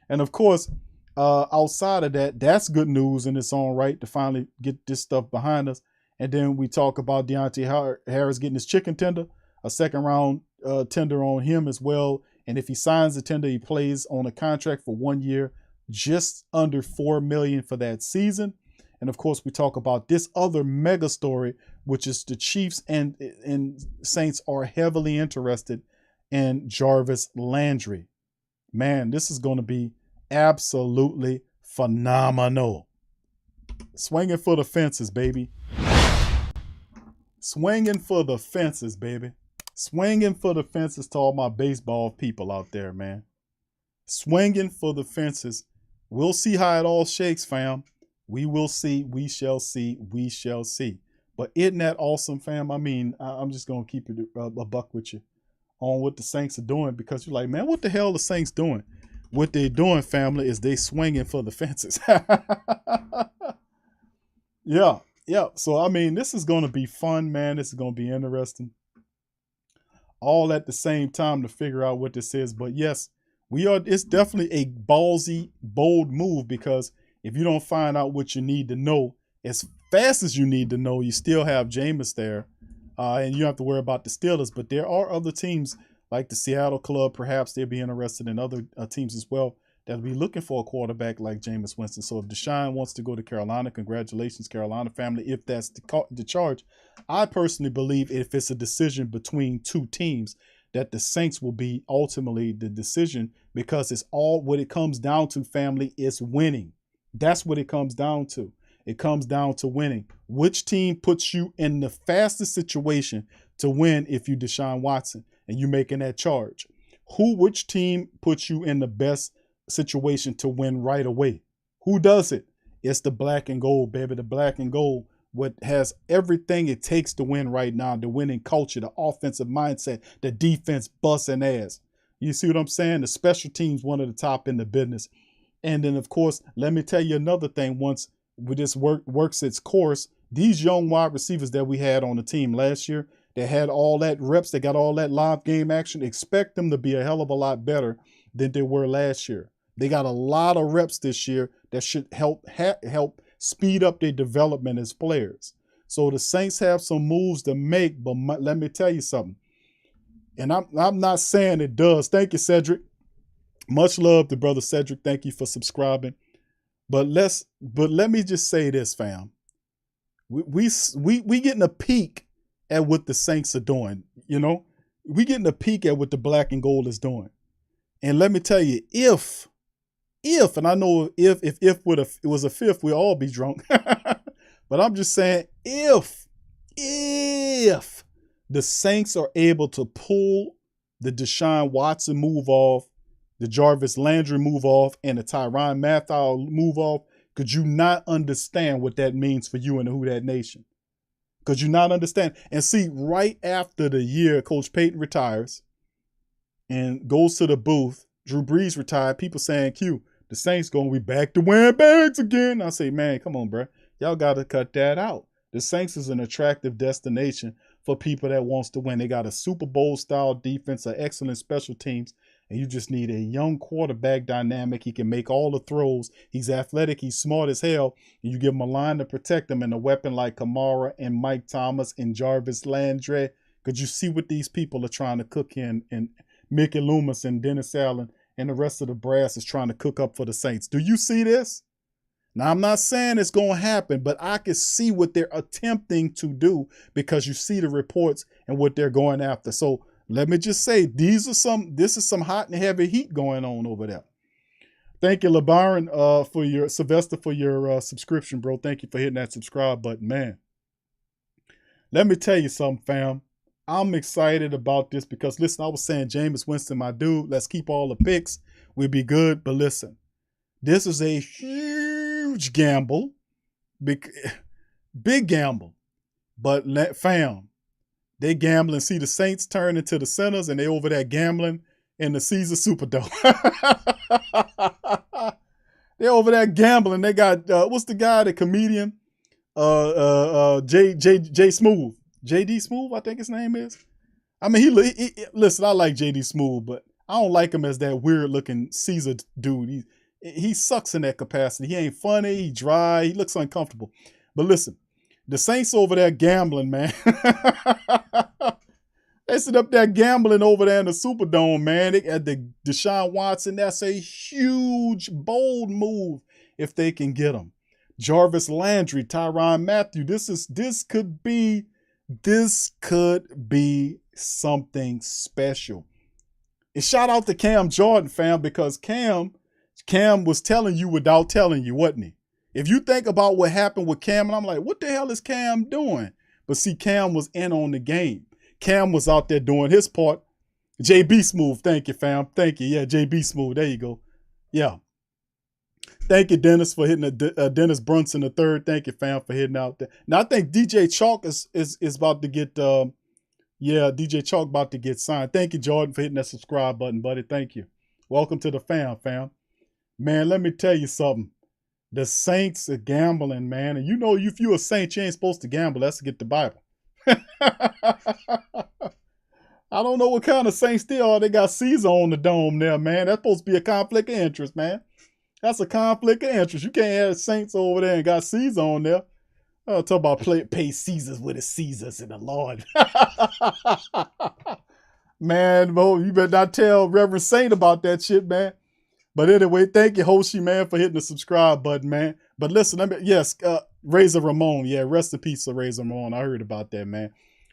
And of course, outside of that, that's good news in its own right to finally get this stuff behind us. And then we talk about Deonte Harris getting his chicken tender, a second-round tender on him as well. And if he signs the tender, he plays on a contract for 1 year, just under $4 million for that season. And of course, we talk about this other mega story, which is the Chiefs and Saints are heavily interested in Jarvis Landry. Man, this is going to be absolutely phenomenal. Swinging for the fences, baby. Swinging for the fences, baby. Swinging for the fences to all my baseball people out there, man. Swinging for the fences. We'll see how it all shakes, fam. We will see. We shall see. We shall see. But isn't that awesome, fam? I mean, I'm just going to keep it a buck with you on what the Saints are doing, because you're like, man, what the hell are the Saints doing? What they're doing, family, is they swinging for the fences. Yeah. So, I mean, this is going to be fun, man. This is going to be interesting. All at the same time to figure out what this is. But yes, it's definitely a ballsy, bold move, because if you don't find out what you need to know as fast as you need to know, you still have Jameis there. And you don't have to worry about the Steelers. But there are other teams like the Seattle club. Perhaps they'll be interested in other teams as well that'll be looking for a quarterback like Jameis Winston. So if Deshaun wants to go to Carolina, congratulations, Carolina family, if that's the charge. I personally believe if it's a decision between 2 teams, that the Saints will be ultimately the decision, because it's all what it comes down to, family, is winning. That's what it comes down to. It comes down to winning. Which team puts you in the fastest situation to win if you Deshaun Watson and you making that charge? Which team puts you in the best situation to win right away? Who does it? It's the black and gold, baby. The black and gold, what has everything it takes to win right now. The winning culture, the offensive mindset, the defense busting ass. You see what I'm saying? The special teams, one of the top in the business. And then, of course, let me tell you another thing. Once this works its course, these young wide receivers that we had on the team last year, they had all that reps, they got all that live game action. Expect them to be a hell of a lot better than they were last year. They got a lot of reps this year that should help speed up their development as players. So the Saints have some moves to make, but let me tell you something. And I'm not saying it does. Thank you, Cedric. Much love to brother Cedric. Thank you for subscribing. But let me just say this, fam. We getting a peek at what the Saints are doing. You know, we getting a peek at what the black and gold is doing. And let me tell you, if, and I know if it was a fifth, we'd all be drunk. But I'm just saying, if the Saints are able to pull the Deshaun Watson move off, the Jarvis Landry move off, and the Tyrann Mathieu move off, could you not understand what that means for you and the Who Dat Nation? Could you not understand? And see, right after the year Coach Payton retires and goes to the booth, Drew Brees retired, people saying, Q, the Saints going to be back to wearing bags again. I say, man, come on, bro. Y'all got to cut that out. The Saints is an attractive destination for people that wants to win. They got a Super Bowl-style defense, an excellent special teams, and you just need a young quarterback dynamic. He can make all the throws. He's athletic. He's smart as hell. And you give him a line to protect him and a weapon like Kamara and Mike Thomas and Jarvis Landry. Could you see what these people are trying to cook in? And Mickey Loomis and Dennis Allen and the rest of the brass is trying to cook up for the Saints. Do you see this? Now, I'm not saying it's going to happen, but I can see what they're attempting to do because you see the reports and what they're going after. So let me just say, this is some hot and heavy heat going on over there. Thank you, LeBaron, for your Sylvester, for your subscription, bro. Thank you for hitting that subscribe button, man. Let me tell you something, fam. I'm excited about this because, listen, I was saying Jameis Winston, my dude, let's keep all the picks. We'll be good. But listen, this is a huge gamble, big gamble. But fam, they gambling. See the Saints turn into the Sinners, and they over there gambling in the Caesar Superdome. They over there gambling. They got what's the guy, the comedian, J Smooth, JD Smooth, I think his name is. I mean, he listen. I like JD Smooth, but I don't like him as that weird looking Caesar dude. He sucks in that capacity. He ain't funny. He dry. He looks uncomfortable. But listen, the Saints over there gambling, man. They sit up there gambling over there in the Superdome, man. They at the Deshaun Watson. That's a huge, bold move if they can get him. Jarvis Landry, Tyrann Mathieu. This could be something special. And shout out to Cam Jordan, fam, because Cam was telling you without telling you, wasn't he? If you think about what happened with Cam, and I'm like, what the hell is Cam doing? But see, Cam was in on the game. Cam was out there doing his part. JB Smooth, thank you, fam. Thank you. Yeah, JB Smooth. There you go. Yeah. Thank you, Dennis, for hitting Dennis Brunson the third. Thank you, fam, for hitting out there. Now I think DJ Chalk is about to get DJ Chalk about to get signed. Thank you, Jordan, for hitting that subscribe button, buddy. Thank you. Welcome to the fam. Man, let me tell you something. The Saints are gambling, man. And you know, if you're a Saint, you ain't supposed to gamble. That's to get the Bible. I don't know what kind of Saints they are. They got Caesar on the dome there, man. That's supposed to be a conflict of interest, man. That's a conflict of interest. You can't have Saints over there and got Caesar on there. Talk about pay Caesars with the Caesars and the Lord. Man, bro, you better not tell Reverend Saint about that shit, man. But anyway, thank you, Hoshi, man, for hitting the subscribe button, man. But listen, Razor Ramon. Yeah, rest in peace to Razor Ramon. I heard about that, man.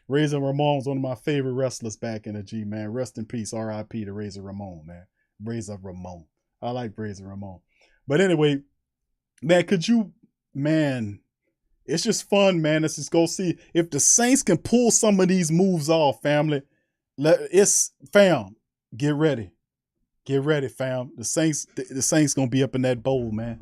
Razor Ramon's one of my favorite wrestlers back in the G, man. Rest in peace, R.I.P. to Razor Ramon, man. Razor Ramon. I like Razor Ramon. But anyway, man, it's just fun, man. Let's just go see if the Saints can pull some of these moves off, family. Get ready. Get ready, fam. The Saints gonna be up in that bowl, man.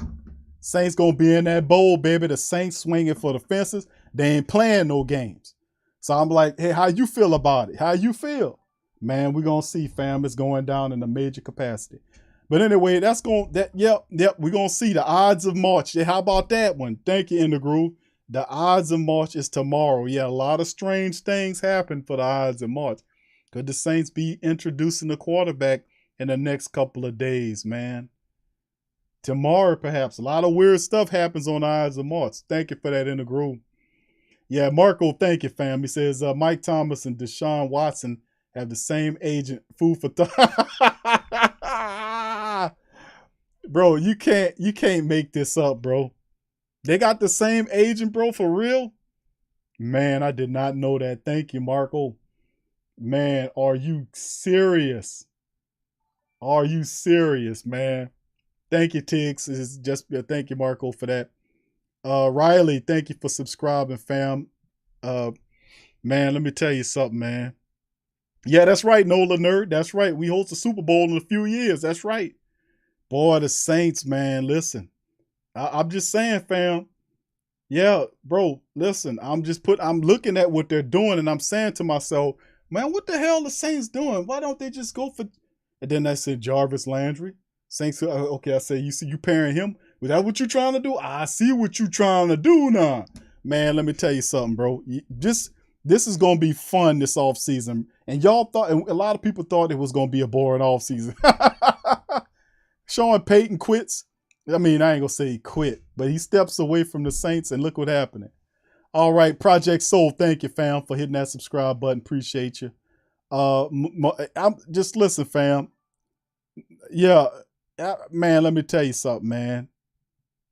Saints gonna be in that bowl, baby. The Saints swinging for the fences. They ain't playing no games. So I'm like, hey, how you feel about it? How you feel? Man, we're gonna see, fam. It's going down in a major capacity. But anyway, we're gonna see the odds of March. Yeah, how about that one? Thank you, In the Groove. The odds of March is tomorrow. Yeah, a lot of strange things happen for the odds of March. Could the Saints be introducing the quarterback in the next couple of days, man? Tomorrow, perhaps. A lot of weird stuff happens on the odds of March. Thank you for that, In the Groove. Yeah, Marco, thank you, fam. He says Mike Thomas and Deshaun Watson have the same agent. Food for thought. Bro, you can't make this up, bro. They got the same agent, bro, for real? Man, I did not know that. Thank you, Marco. Man, are you serious? Are you serious, man? Thank you, Tiggs. It's just thank you, Marco, for that. Riley, thank you for subscribing, fam. Man, let me tell you something, man. Yeah, that's right, Nola Nerd. That's right. We host a Super Bowl in a few years. That's right. Boy, the Saints, man. Listen, I'm just saying, fam. Yeah, bro. Listen, I'm looking at what they're doing, and I'm saying to myself, man, what the hell the Saints doing? Why don't they just go for? And then I said Jarvis Landry. Saints. Okay, I said you pairing him. Was that what you trying to do? I see what you trying to do now, man. Let me tell you something, bro. This is gonna be fun this offseason. And y'all thought, and a lot of people thought it was gonna be a boring offseason. Sean Payton quits. I mean, I ain't gonna say he quit, but he steps away from the Saints, and look what happened. All right, Project Soul, thank you, fam, for hitting that subscribe button. Appreciate you. I'm just listen, fam. Yeah, man, let me tell you something, man.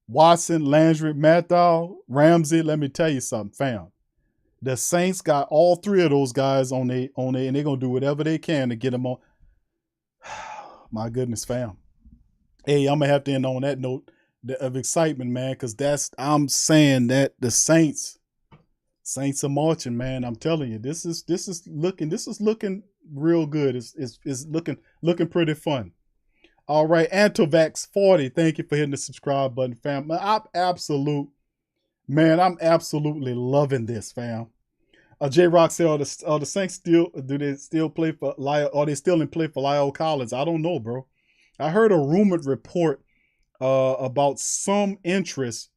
Watson, Landry, Matthau, Ramsey, let me tell you something, fam. The Saints got all three of those guys on they, and they're gonna do whatever they can to get them on. My goodness, fam. Hey, I'm gonna have to end on that note of excitement, man, because I'm saying that the Saints are marching, man. I'm telling you, this is looking real good. It's looking pretty fun. All right, Antovax 40, thank you for hitting the subscribe button, fam. I'm absolutely loving this, fam. J Rock said, the Saints still play for Lyle? Are they still in play for Lyle Collins? I don't know, bro. I heard a rumored report about some interest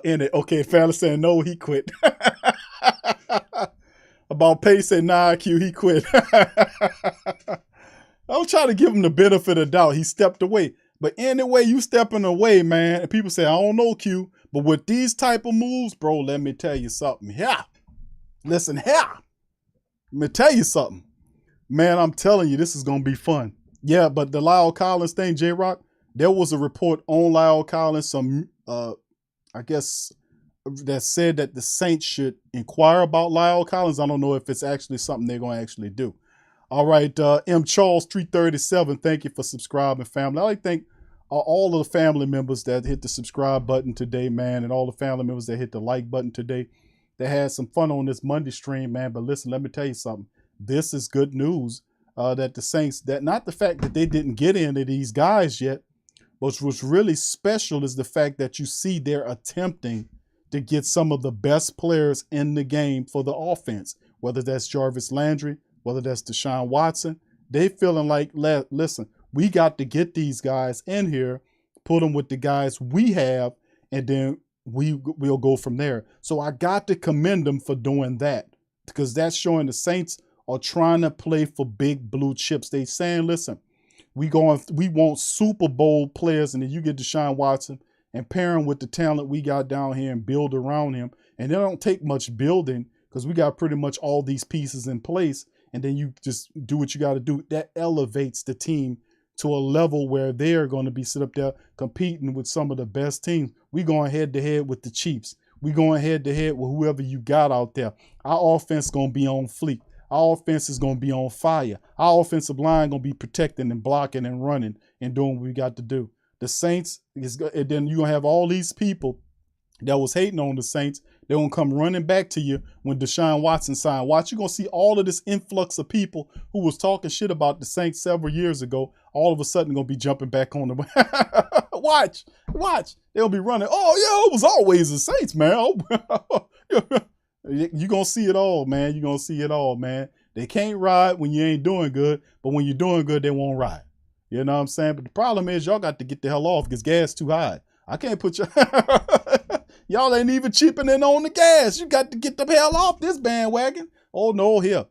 in it. Okay, fella saying no, he quit. About Pace saying nah, Q, he quit. I was trying to give him the benefit of doubt. He stepped away. But anyway, you stepping away, man. And people say, I don't know, Q. But with these type of moves, bro, let me tell you something. Yeah. Listen, here. Let me tell you something. Man, I'm telling you, this is going to be fun. Yeah, but the Lyle Collins thing, J-Rock, there was a report on Lyle Collins, I guess, that said that the Saints should inquire about Lyle Collins. I don't know if it's actually something they're going to actually do. All right, M. Charles 337, thank you for subscribing, family. I like to thank all of the family members that hit the subscribe button today, man, and all the family members that hit the like button today. They had some fun on this Monday stream, man. But listen, let me tell you something. This is good news that the Saints, that not the fact that they didn't get into these guys yet, but what's really special is the fact that you see they're attempting to get some of the best players in the game for the offense, whether that's Jarvis Landry, whether that's Deshaun Watson. They feeling like, listen, we got to get these guys in here, put them with the guys we have, and then we'll go from there. So I got to commend them for doing that, because that's showing the Saints are trying to play for big blue chips. They saying, listen, we want Super Bowl players, and then you get Deshaun Watson and pair him with the talent we got down here and build around him. And it don't take much building, because we got pretty much all these pieces in place. And then you just do what you got to do. That elevates the team to a level where they're going to be sit up there competing with some of the best teams. We going head to head with the Chiefs. We going head to head with whoever you got out there. Our offense going to be on fleek. Our offense is going to be on fire. Our offensive line going to be protecting and blocking and running and doing what we got to do. The Saints, and then you're going to have all these people that was hating on the Saints. They're going to come running back to you when Deshaun Watson signed. Watch, you're going to see all of this influx of people who was talking shit about the Saints several years ago, all of a sudden going to be jumping back on the Watch. They'll be running. Oh, yeah, it was always the Saints, man. You're going to see it all, man. You're going to see it all, man. They can't ride when you ain't doing good, but when you're doing good, they won't ride. You know what I'm saying? But the problem is y'all got to get the hell off because gas too high. I can't put you... Y'all ain't even chipping in on the gas. You got to get the hell off this bandwagon. Oh, no, here.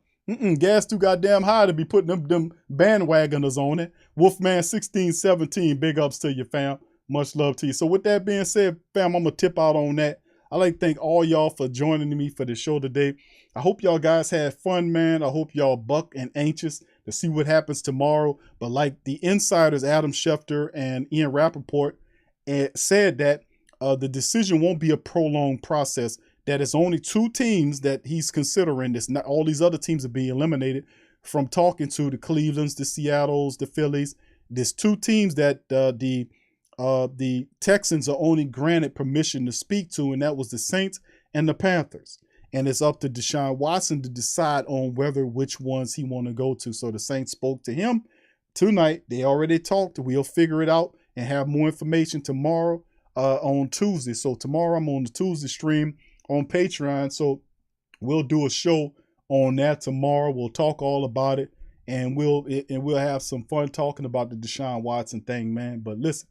Gas too goddamn high to be putting them bandwagoners on it. Wolfman 1617, big ups to you, fam. Much love to you. So with that being said, fam, I'm going to tip out on that. I'd like to thank all y'all for joining me for the show today. I hope y'all guys had fun, man. I hope y'all buck and anxious to see what happens tomorrow. But like the insiders, Adam Schefter and Ian Rappaport, said that the decision won't be a prolonged process, that it's only 2 teams that he's considering. This not all these other teams are being eliminated. From talking to the Clevelands, the Seattles, the Phillies, there's 2 teams that the Texans are only granted permission to speak to, and that was the Saints and the Panthers. And it's up to Deshaun Watson to decide on which ones he want to go to. So the Saints spoke to him tonight. They already talked. We'll figure it out and have more information tomorrow on Tuesday. So tomorrow I'm on the Tuesday stream on Patreon. So we'll do a show on that tomorrow. We'll talk all about it, and we'll have some fun talking about the Deshaun Watson thing, man. But listen,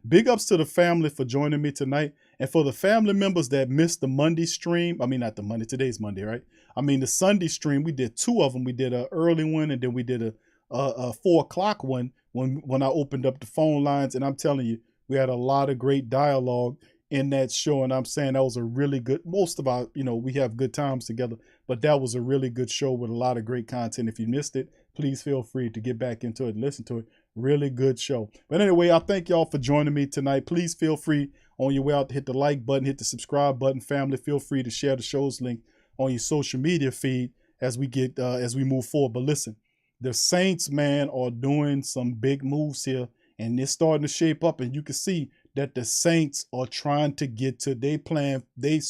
big ups to the family for joining me tonight. And for the family members that missed the Monday stream, I mean, not the Monday, today's Monday, right? I mean, the Sunday stream, we did 2 of them. We did an early one, and then we did a 4 o'clock one when I opened up the phone lines. And I'm telling you, we had a lot of great dialogue in that show. And I'm saying that was a really good, most of our, we have good times together, but that was a really good show with a lot of great content. If you missed it, please feel free to get back into it and listen to it. Really good show. But anyway, I thank y'all for joining me tonight. Please feel free on your way out to hit the like button, hit the subscribe button. Family, feel free to share the show's link on your social media feed as we move forward. But listen, the Saints, man, are doing some big moves here, and it's starting to shape up. And you can see that the Saints are trying to get to they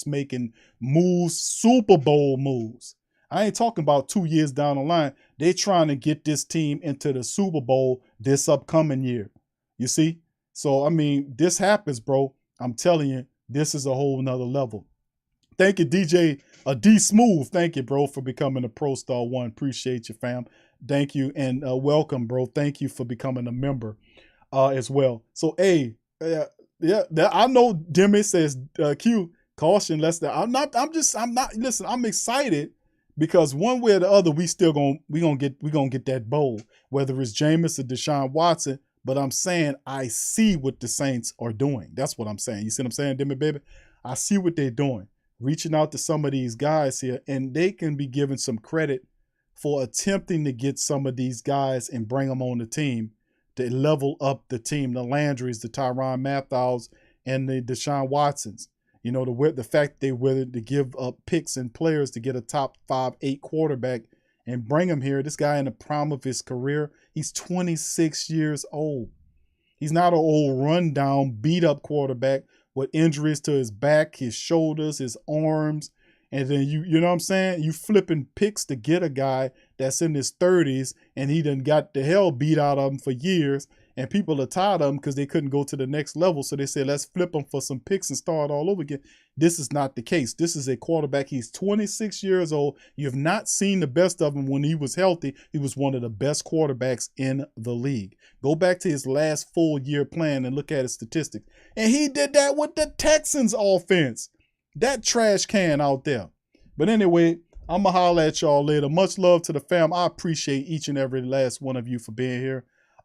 making moves, Super Bowl moves. I ain't talking about 2 years down the line. They trying to get this team into the Super Bowl this upcoming year. You see? So, I mean, this happens, bro. I'm telling you, this is a whole nother level. Thank you, DJ D Smooth. Thank you, bro, for becoming a Pro Star 1. Appreciate you, fam. Thank you, and welcome, bro. Thank you for becoming a member as well. So, hey, I know Demi says Q, caution, listen, I'm excited because one way or the other, we gonna get that bowl, whether it's Jameis or Deshaun Watson. But I'm saying I see what the Saints are doing. That's what I'm saying. You see what I'm saying, Demi baby? I see what they're doing, reaching out to some of these guys here, and they can be given some credit for attempting to get some of these guys and bring them on the team to level up the team, the Landrys, the Tyrann Mathieu's, and the Deshaun Watsons. The fact they were to give up picks and players to get a top 5-8 quarterback and bring him here. This guy in the prime of his career, he's 26 years old. He's not an old rundown, beat up quarterback with injuries to his back, his shoulders, his arms. And then you know what I'm saying? You flipping picks to get a guy that's in his 30s and he done got the hell beat out of him for years. And people are tired of him because they couldn't go to the next level. So they said, let's flip him for some picks and start all over again. This is not the case. This is a quarterback. He's 26 years old. You have not seen the best of him when he was healthy. He was one of the best quarterbacks in the league. Go back to his last full year plan and look at his statistics. And he did that with the Texans offense. That trash can out there. But anyway, I'm going to holler at y'all later. Much love to the fam. I appreciate each and every last one of you for being here.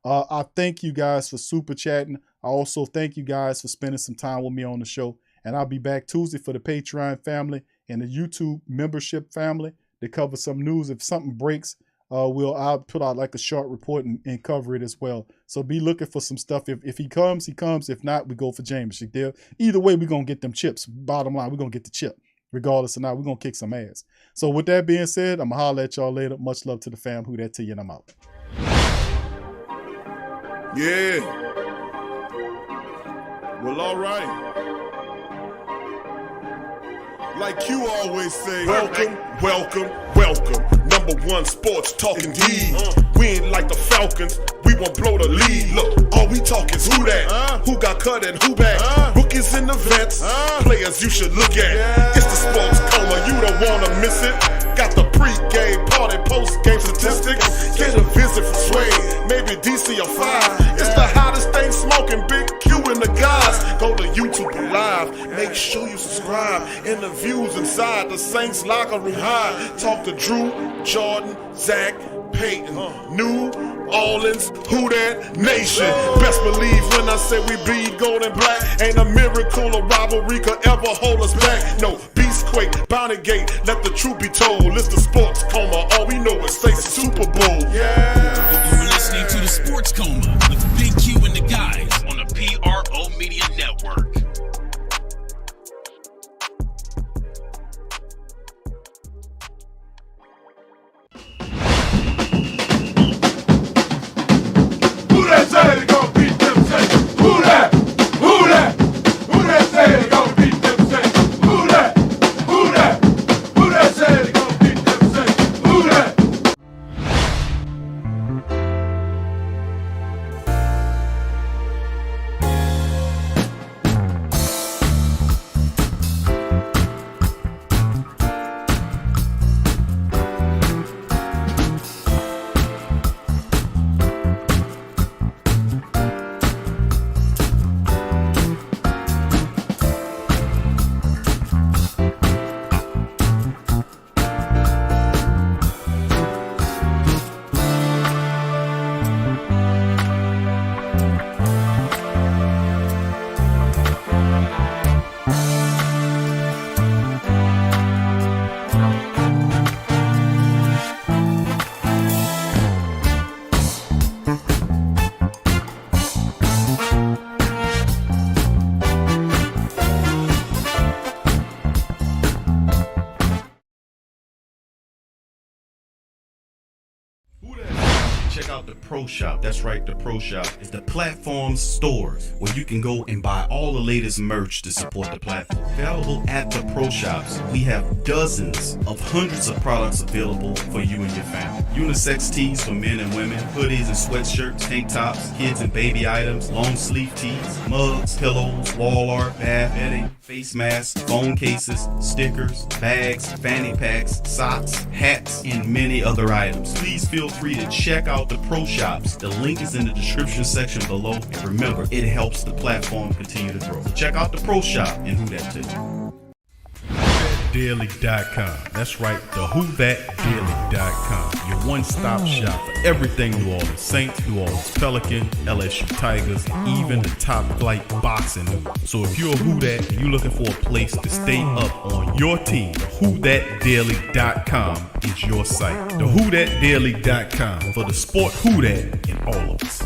I thank you guys for super chatting. I also thank you guys for spending some time with me on the show. And I'll be back Tuesday for the Patreon family and the YouTube membership family to cover some news. If something breaks, I'll put out like a short report and cover it as well. So be looking for some stuff. If he comes, he comes. If not, we go for James. Either way, we're going to get them chips. Bottom line, we're going to get the chip. Regardless or not, we're going to kick some ass. So with that being said, I'm going to holler at y'all later. Much love to the fam. Who that to you, and I'm out. Yeah. Well, all right. Like you always say, welcome. #1 sports talking D. We ain't like the Falcons. We won't blow the lead. Look, all we talk is who that, who got cut and who back. Rookies and the vets, players you should look at. It's the sports coma, you don't wanna miss it. Got the pre-game party, post-game statistics. Get a visit from Sway, maybe DC or 5. It's the hottest thing smoking, Big Q and the guys. Go to YouTube Live, make sure you subscribe. Interviews inside the Saints locker room high. Talk to Drew, Jordan, Zach, Peyton, New Orleans, who that nation. Best believe when I say we bleed gold and black. Ain't a miracle or rivalry could ever hold us back. No, Beastquake, Bounty Gate, let the truth be told. It's the sports coma, all we know is say Super Bowl. Yeah. You're listening to the Sports Coma with Big Q and the guys on the PRO Media Network. out the Pro Shop. That's right, the Pro Shop is the platform stores where you can go and buy all the latest merch to support the platform. Available at the Pro Shops, we have dozens of hundreds of products available for you and your family. Unisex tees for men and women, hoodies and sweatshirts, tank tops, kids and baby items, long sleeve tees, mugs, pillows, wall art, bath bedding, face masks, phone cases, stickers, bags, fanny packs, socks, hats, and many other items. Please feel free to check out the Pro Shops. The link is in the description section below. And remember, it helps the platform continue to grow. So check out the Pro Shop and who that too. Daily.com. That's right, the WhoThatDaily.com. Your one-stop shop for everything New Orleans Saints, New Orleans Pelicans, LSU Tigers, and even the top flight boxing news. So if you're a Who That and you're looking for a place to stay up on your team, WhoThatDaily.com is your site. The WhoThatDaily.com for the sport Who That in all of us.